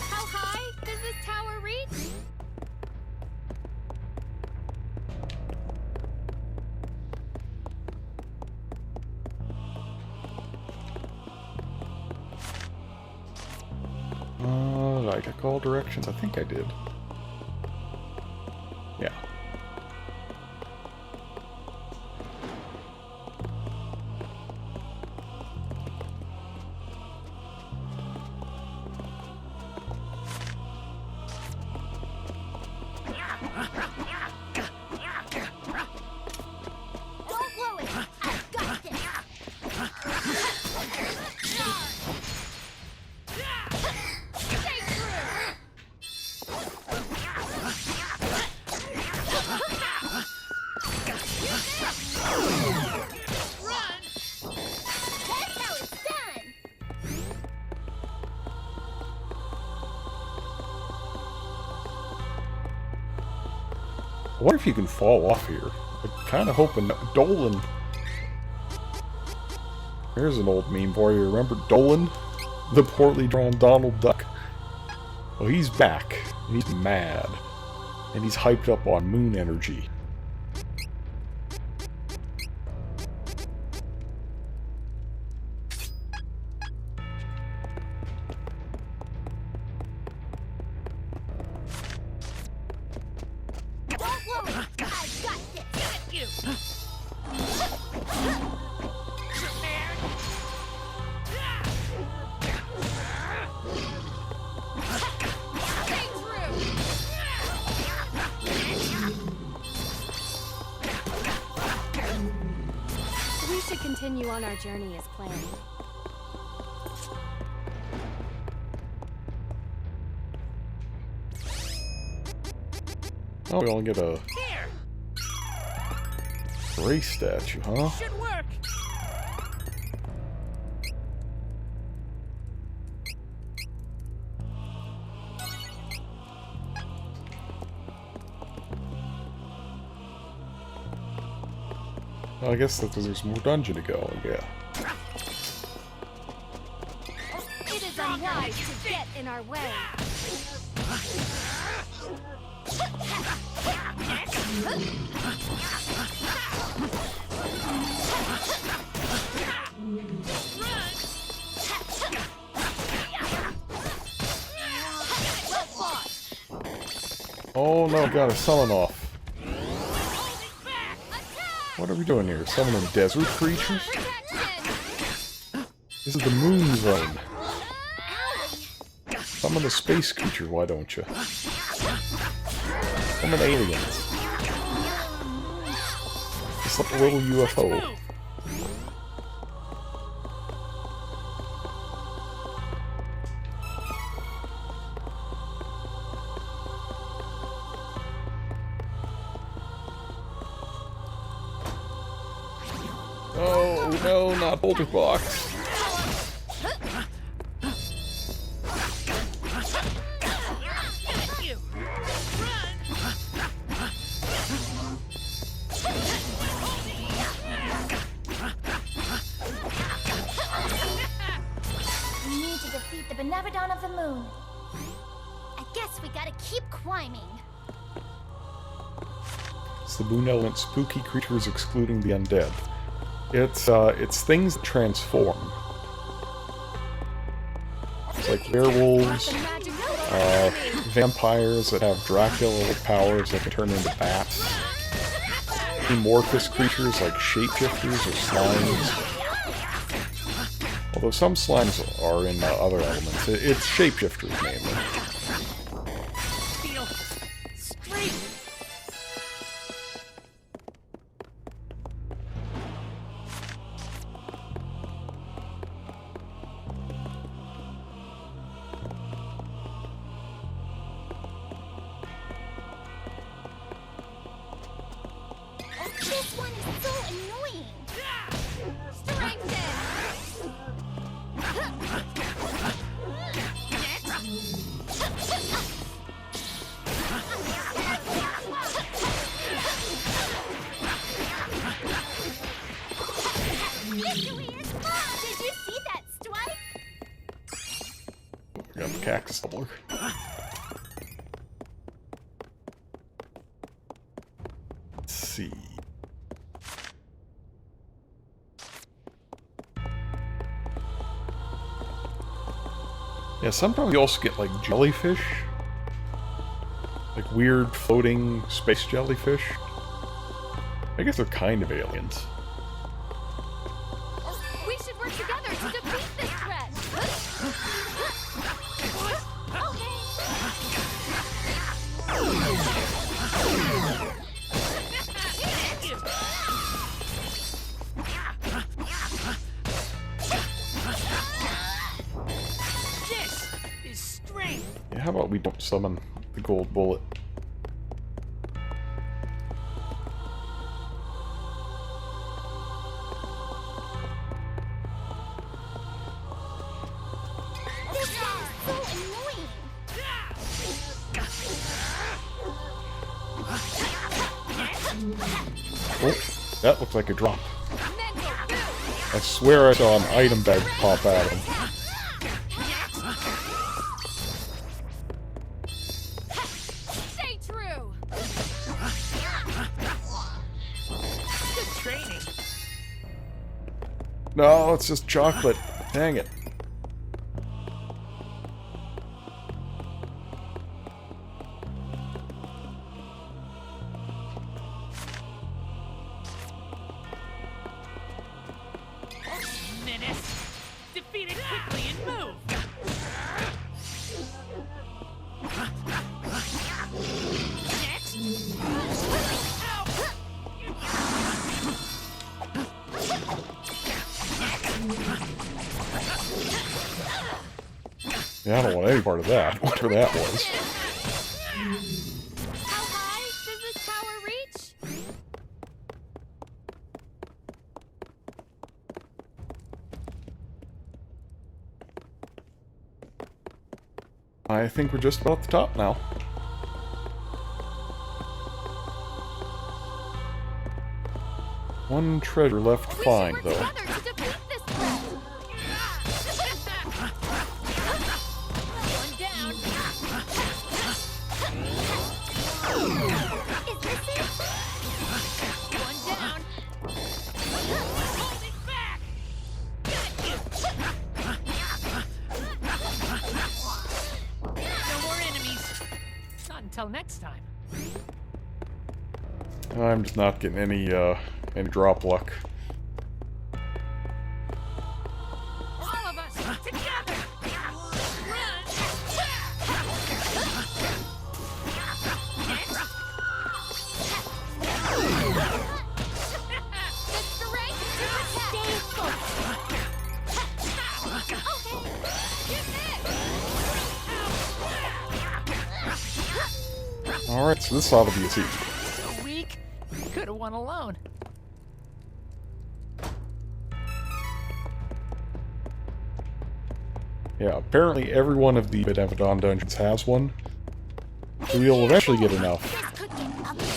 How high does this tower reach? Did I check all directions? I think I did. Yeah. Don't blow it! I've got this! Stay true! That's how it's done! I wonder if you can fall off here. I'm kind of hoping that Dolan... There's an old meme for you. Remember Dolan? The poorly drawn Donald Duck? Well, he's back. And he's mad. And he's hyped up on moon energy. Don't blow it! I've got this! You! Prepared? Stay true! We should continue on our journey as planned. Oh, we only get a Here! race statue, huh? Should work! Well, I guess that there's more dungeon to go, yeah. It is unwise to get in our way. Oh no, got a summon off. What are we doing here? Summoning desert creatures? This is the moon zone. Summon a space creature, why don't you? Summon aliens. Just like a little UFO. Move! Oh no, not Boulder Box. You! We need to defeat the Benevodon of the Moon. I guess we gotta keep climbing. It's the boon element spooky creatures excluding the undead. It's things that transform. It's like werewolves, vampires that have Dracula powers that can turn into bats. Amorphous creatures like shapeshifters or slimes. Although some slimes are in other elements. It's shapeshifters mainly. Feel straight. This one is so annoying. Victory is mine! Did you see that strike? We got the cactus doubler. Let's see. Yeah, sometimes you also get, like, jellyfish. Like, weird floating space jellyfish. I guess they're kind of aliens. We should work together to defeat this threat! This is strength. Yeah, how about we don't summon the gold bullet? This one is so annoying! Oh, that looks like a drop. I swear I saw an item bag pop out of him. Stay true! Good training. No, it's just chocolate. Dang it. Menace. Defeat it quickly and move. Next. Yeah, I don't want any part of that, whatever that was. How high does this tower reach? I think we're just about at the top now. One treasure left to find, We should though. work together to defeat this threat! One down. Is this it? One down. Hold it back. No more enemies. Not until next time. I'm just not getting any drop luck. All of us together. Run. The strength to protect! Stay focused! Okay, Alright, so this ought to be easy. So weak. Could have won alone. Yeah, apparently every one of the Benevodon dungeons has one. So we'll eventually get enough. this could get ugly.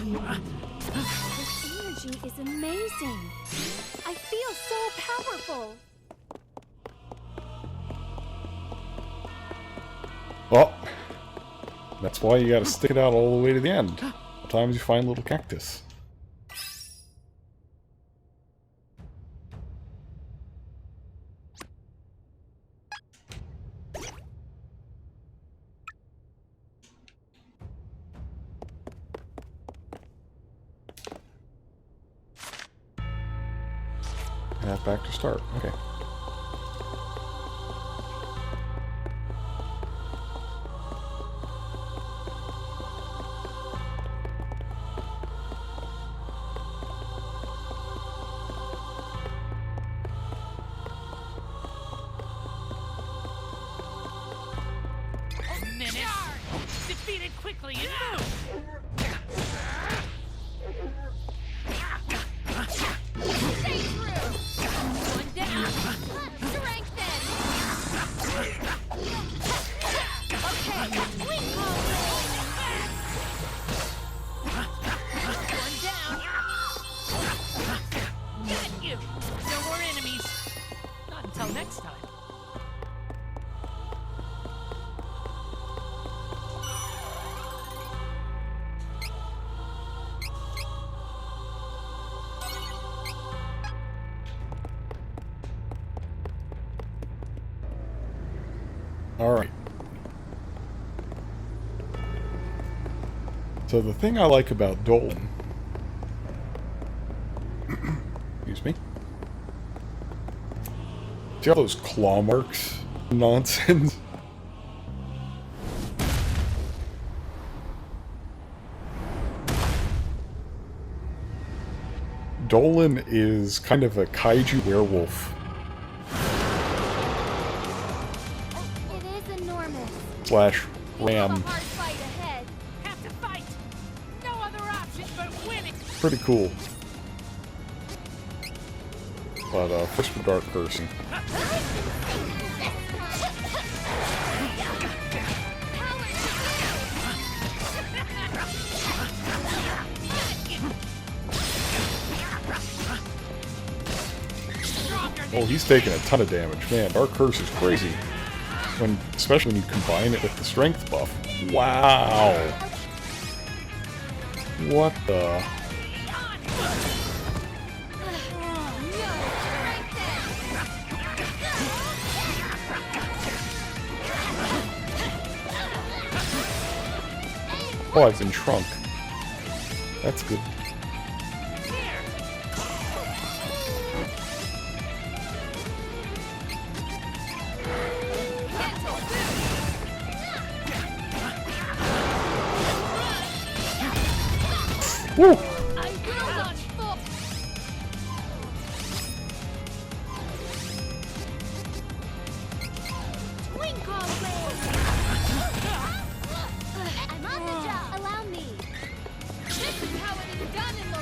This energy is amazing. I feel so powerful. Well, that's why you gotta stick it out all the way to the end. Sometimes you find little cactus. And back to start. Okay. Defeat it quickly and move! Stay true. One down. Strengthen. Okay. Wing ball. One down. Got you! No more enemies. Not until next time. Alright. So the thing I like about Dolan... excuse me. See all those claw marks? Nonsense. Dolan is kind of a kaiju werewolf. It is enormous. Slash We have ram. a hard fight ahead. Have to fight! No other option but winning! Pretty cool. But first we start cursing. Oh, he's taking a ton of damage. Man, Dark Curse is crazy. Especially when you combine it with the strength buff. Wow! What the... Oh, I've been shrunk. That's good. Woo! I will not fall. Twinkle Wave. I'm on the job. Allow me. This is how it is done in the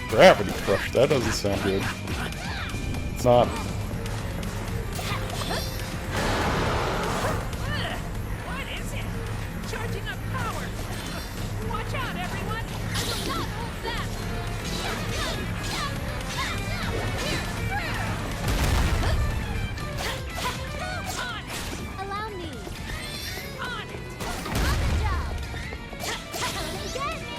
Gravity Crush, that doesn't sound good. It's not. What is it? Charging up power! Watch out, everyone! I will not hold back. On it! Allow me. On it! I'm on the job. Come and get me.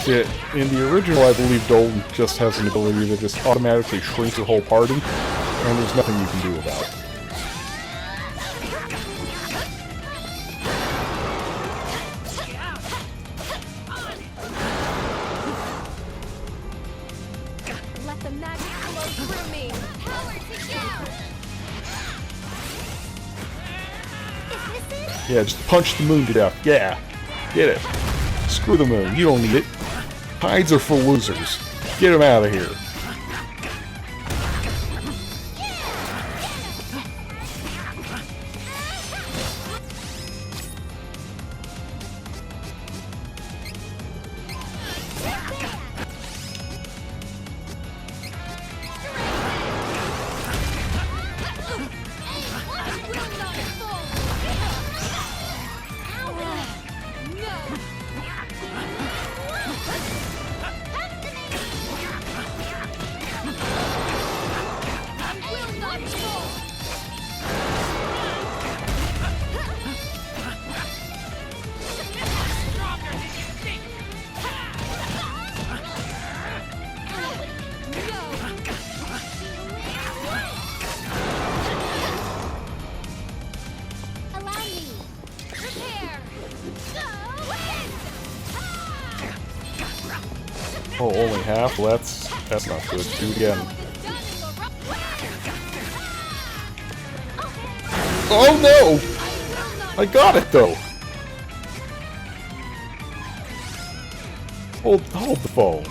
Yeah, in the original, I believe Dolan just has an ability to just automatically shrink your whole party, and there's nothing you can do about it. Let the magic flow through me. Power to you. Is this it? Yeah, just punch the moon to death. Yeah, get it. Screw the moon, you don't need it. Tides are for losers. Get him out of here. Oh, only half? Well, that's not good. Do it again. Oh no! I got it though! Hold the phone.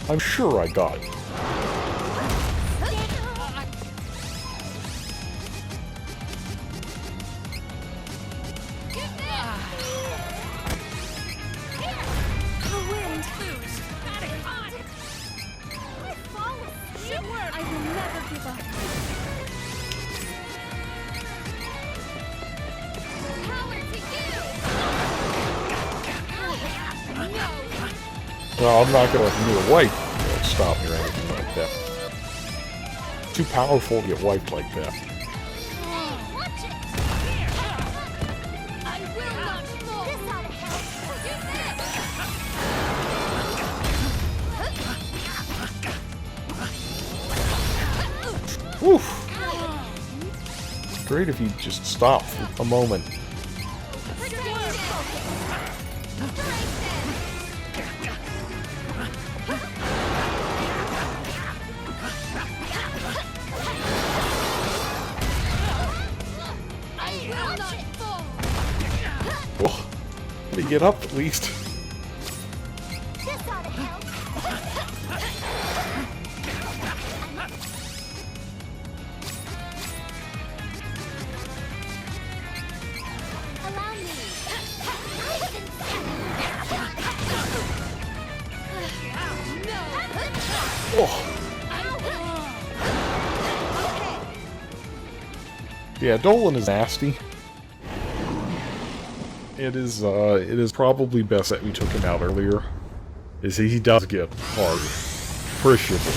I'm sure I got it. I will never give up. No, I'm not gonna let your wife stop me or anything like that. Too powerful to get wiped like that. I will not fall. This ought to help. Woof! Great if you just stop for a moment. Well, let me get up at least. This ought to help. Allow me. Oh. Yeah, Dolan is nasty. It is probably best that we took him out earlier. He does get hard. Appreciably.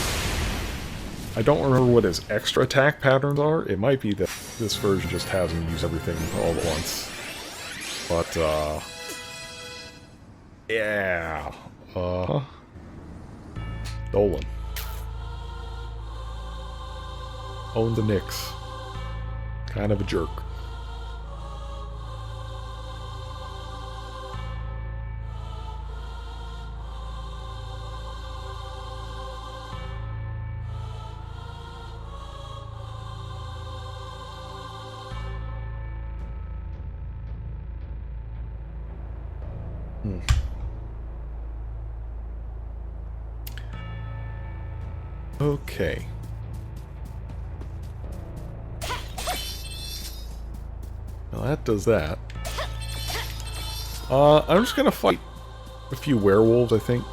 I don't remember what his extra attack patterns are. It might be that this version just has him use everything all at once. But, yeah. Dolan. Own the Knicks. Kind of a jerk. Okay. Well, that does that. I'm just gonna fight a few werewolves, I think.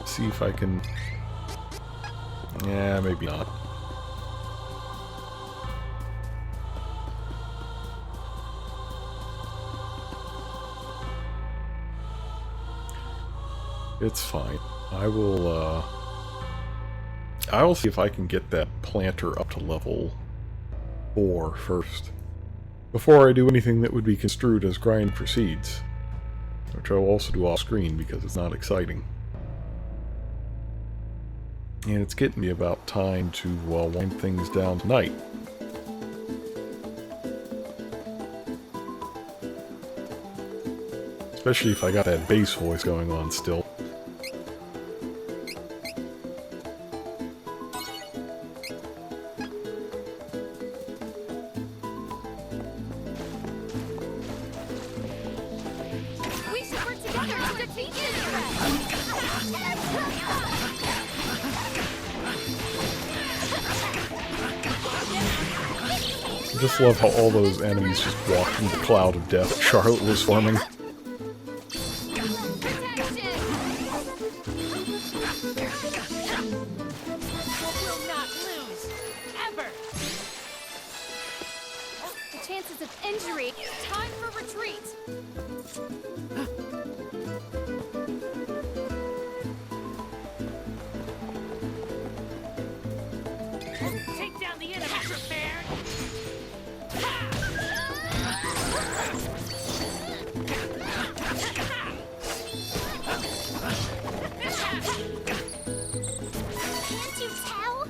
See if I can... Yeah, maybe not. It's fine. I will see if I can get that planter up to level 4 first. Before I do anything that would be construed as grind for seeds. Which I will also do off screen because it's not exciting. And it's getting me about time to wind things down tonight. Especially if I got that bass voice going on still. We should work together to defeat this threat. I just love how all those enemies just walked in the cloud of death Charlotte was forming. Will not lose. Ever. The chances of injury. Time for retreat. Take down the enemy prepared. Can't you tell?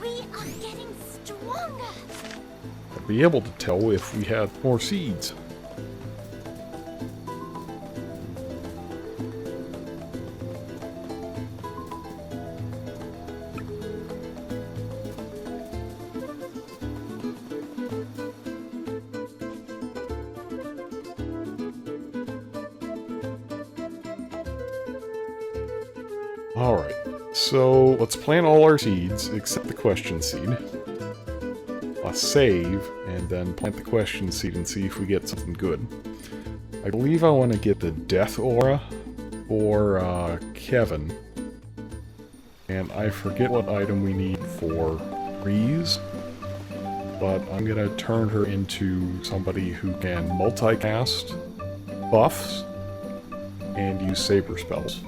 We are getting stronger. I'd be able to tell if we had more seeds. Alright, so let's plant all our seeds except the question seed. Save, and then plant the question seed and see if we get something good. I believe I want to get the Death Aura for Kevin. And I forget what item we need for Breeze, but I'm going to turn her into somebody who can multicast buffs and use saber spells.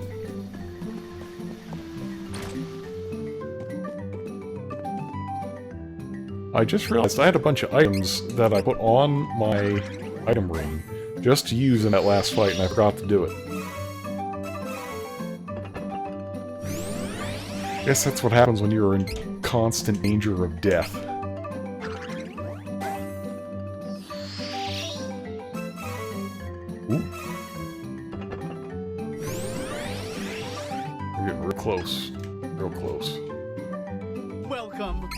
I just realized I had a bunch of items that I put on my item ring just to use in that last fight, and I forgot to do it. Guess that's what happens when you're in constant danger of death. Ooh. We're getting real close. Real close. Welcome.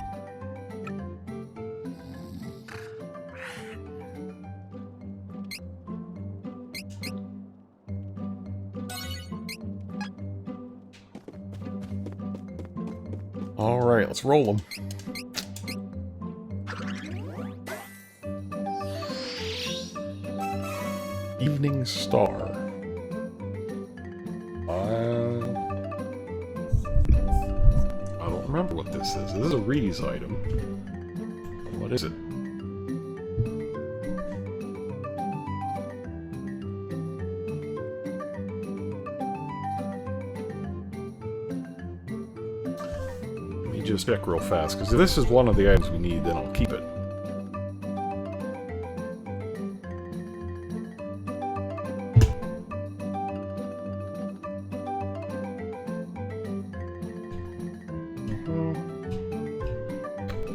Alright, let's roll them. Evening Star. I don't remember what this is. This is a Reese item. What is it? Let me just check real fast, because if this is one of the items we need, then I'll keep it.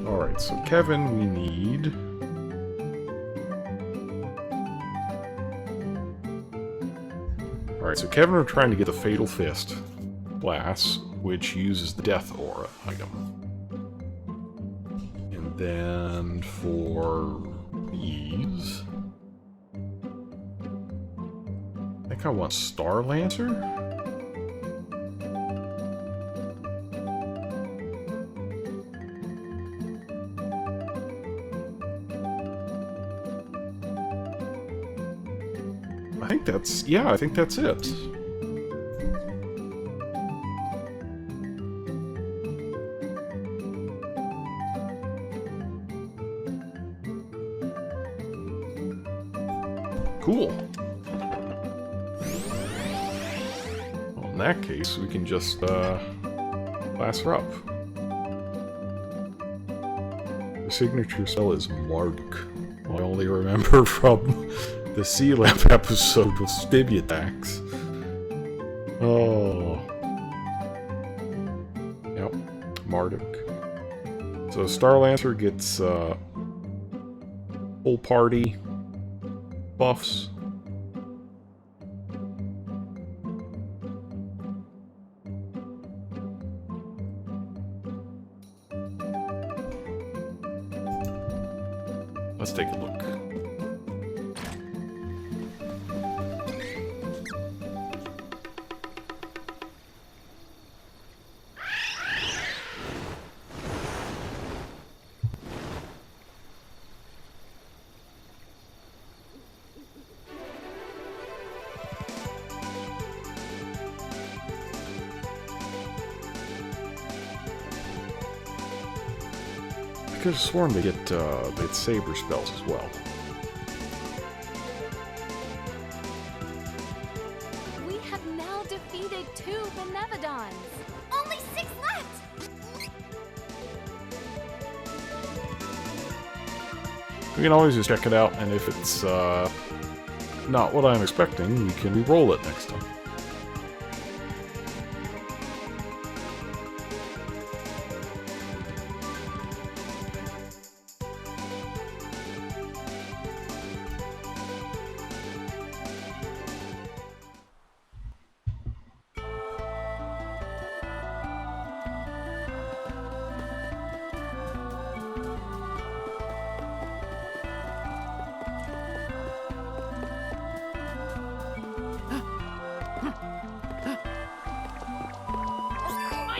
Alright, so Kevin, we need... Alright, so Kevin, we're trying to get the Fatal Fist class, which uses the Death Aura item. And then for these... I think I want Star Lancer? I think that's... yeah, I think that's it. Cool. Well, in that case, we can just, class her up. The signature spell is Marduk. I only remember from the Sea Lamp episode with Stibiatax. Oh. Yep, Marduk. So Star Lancer gets, full party buffs. Let's take a look. I could have sworn they get saber spells as well. We have now defeated 2 Benevodons. Only 6 left! We can always just check it out, and if it's not what I'm expecting, we can re-roll it next time.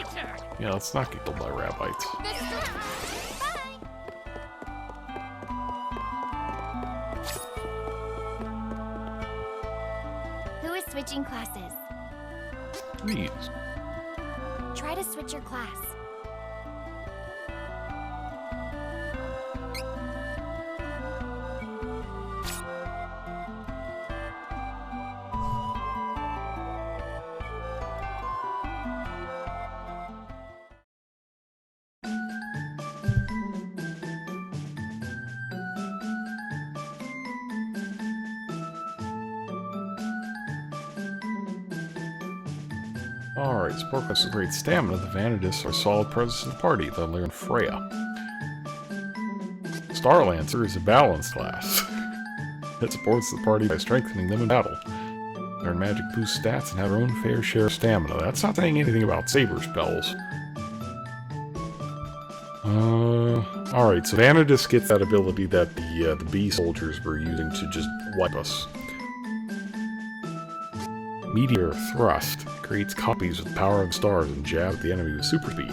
my turn. Yeah, let's not get killed by rabbits. Who is switching classes? Please. Try to switch your class. Alright, support class with great stamina. The Vanadis are a solid presence in the party. They'll learn Freya. Starlancer is a balanced class that supports the party by strengthening them in battle. Learn magic boost stats and have their own fair share of stamina. That's not saying anything about saber spells. Alright, so Vanadis gets that ability that the bee soldiers were using to just wipe us. Meteor Thrust creates copies with the power of stars and jab at the enemy with super speed.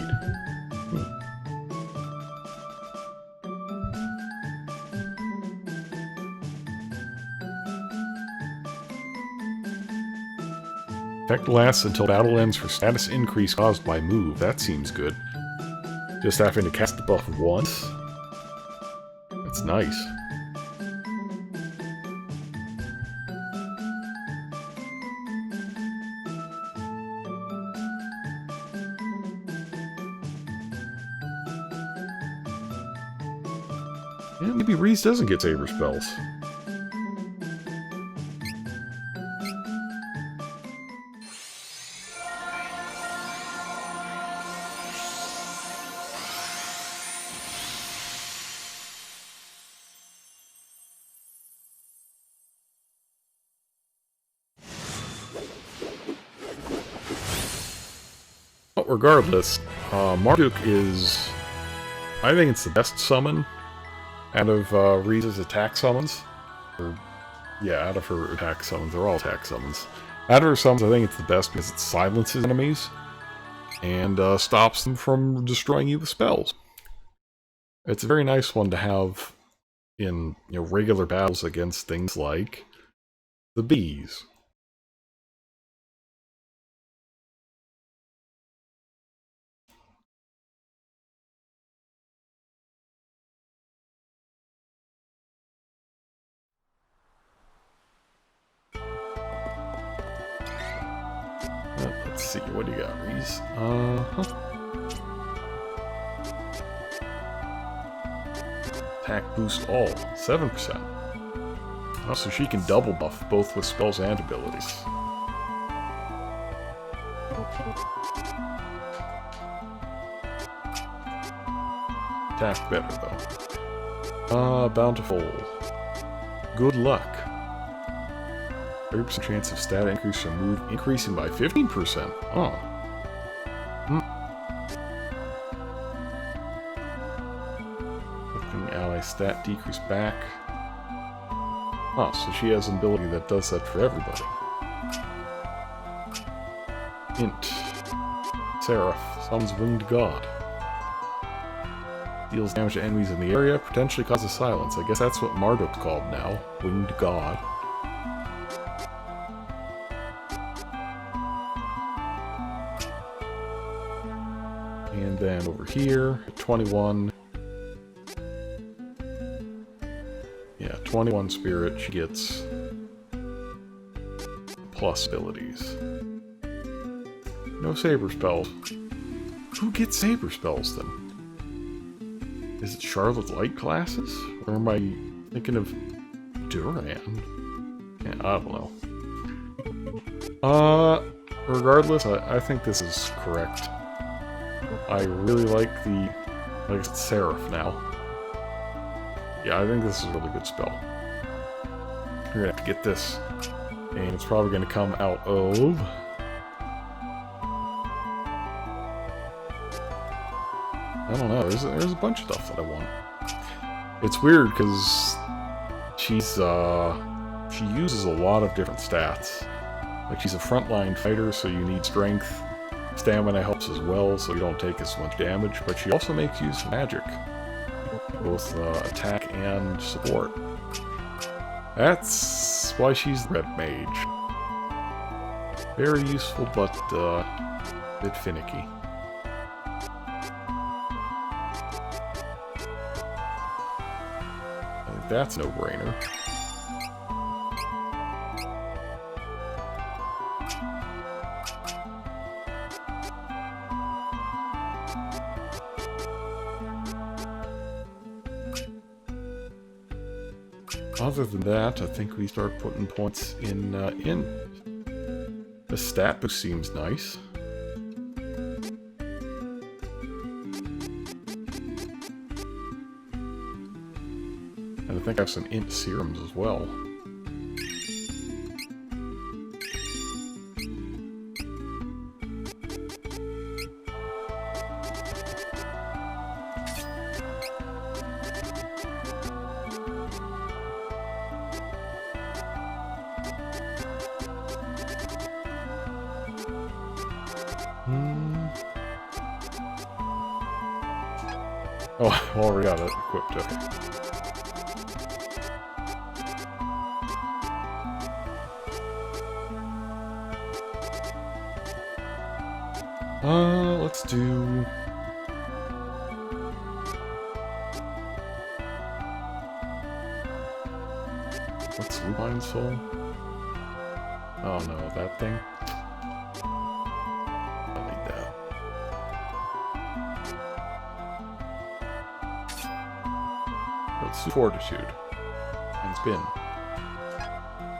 Effect lasts until battle ends for status increase caused by move. That seems good. Just having to cast the buff once? That's nice. Yeah, maybe Reese doesn't get saber spells. But regardless, Marduk is... I think it's the best summon out of Reese's attack summons. Yeah, out of her attack summons. They're all attack summons. Out of her summons, I think it's the best because it silences enemies and stops them from destroying you with spells. It's a very nice one to have in regular battles against things like the bees. Let's see, what do you got, Reese? Attack boost all, 7%. Oh, so she can double buff both with spells and abilities. Attack better, though. Bountiful. Good luck. 30% chance of stat increase from move increasing by 15%. Oh. Looking ally stat decrease back. Oh, so she has an ability that does that for everybody. Int. Seraph, summons Winged God. Deals damage to enemies in the area, potentially causes silence. I guess that's what Marduk's called now. Winged God. And then over here, 21. Yeah, 21 spirit, she gets plus abilities. No saber spells. Who gets saber spells then? Is it Charlotte Light classes? Or am I thinking of Duran? Yeah, I don't know. Regardless, I think this is correct. I really like Seraph now. Yeah, I think this is a really good spell. You're gonna have to get this. And it's probably gonna come out of... I don't know, there's a bunch of stuff that I want. It's weird because she uses a lot of different stats. Like, she's a frontline fighter, so you need strength, Stamina helps as well, so you don't take as much damage, but she also makes use of magic. Both attack and support. That's why she's the Red Mage. Very useful, but a bit finicky. I think that's a no-brainer. Other than that, I think we start putting points in. The stat boost seems nice. And I think I have some int serums as well. Oh, I already got it equipped, okay. Let's do... What's Lupine's Soul? Oh no, that thing? Fortitude and spin.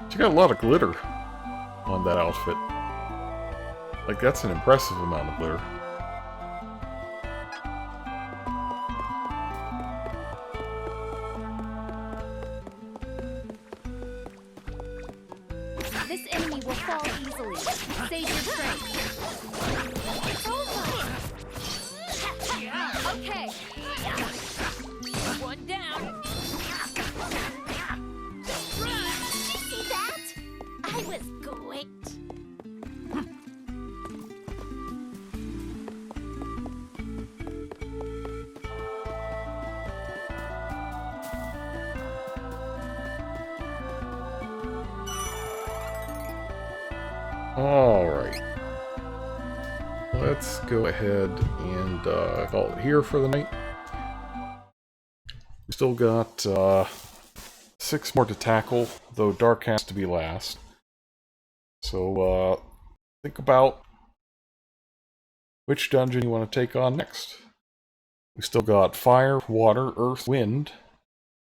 She got a lot of glitter on that outfit. Like, that's an impressive amount of glitter. This enemy will fall easily. Save your strength. It's over. Okay. One down. See that? I was great. Alright. Let's go ahead and call it here for the night. We still got 6 more to tackle, though dark has to be last. So think about which dungeon you want to take on next. We still got fire, water, earth, wind,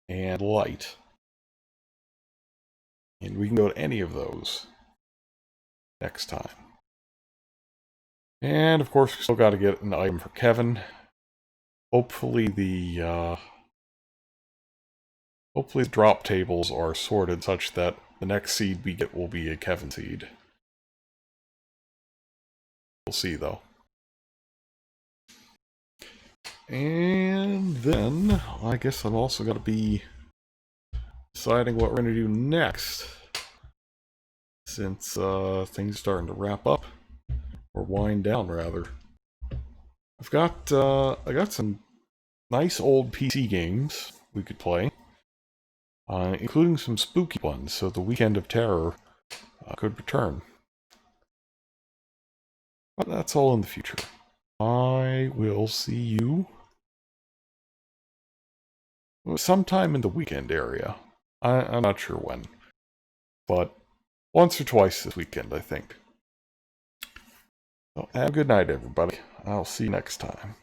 and light. And we can go to any of those next time. And of course, we still got to get an item for Kevin. Hopefully the drop tables are sorted such that the next seed we get will be a Kevin seed. We'll see though. And then I guess I'm also going to be deciding what we're going to do next, since things are starting to wrap up, or wind down rather. I got some nice old PC games we could play, including some spooky ones, so the Weekend of Terror could return. But that's all in the future. I will see you sometime in the weekend area. I'm not sure when, but once or twice this weekend, I think. So have a good night, everybody. I'll see you next time.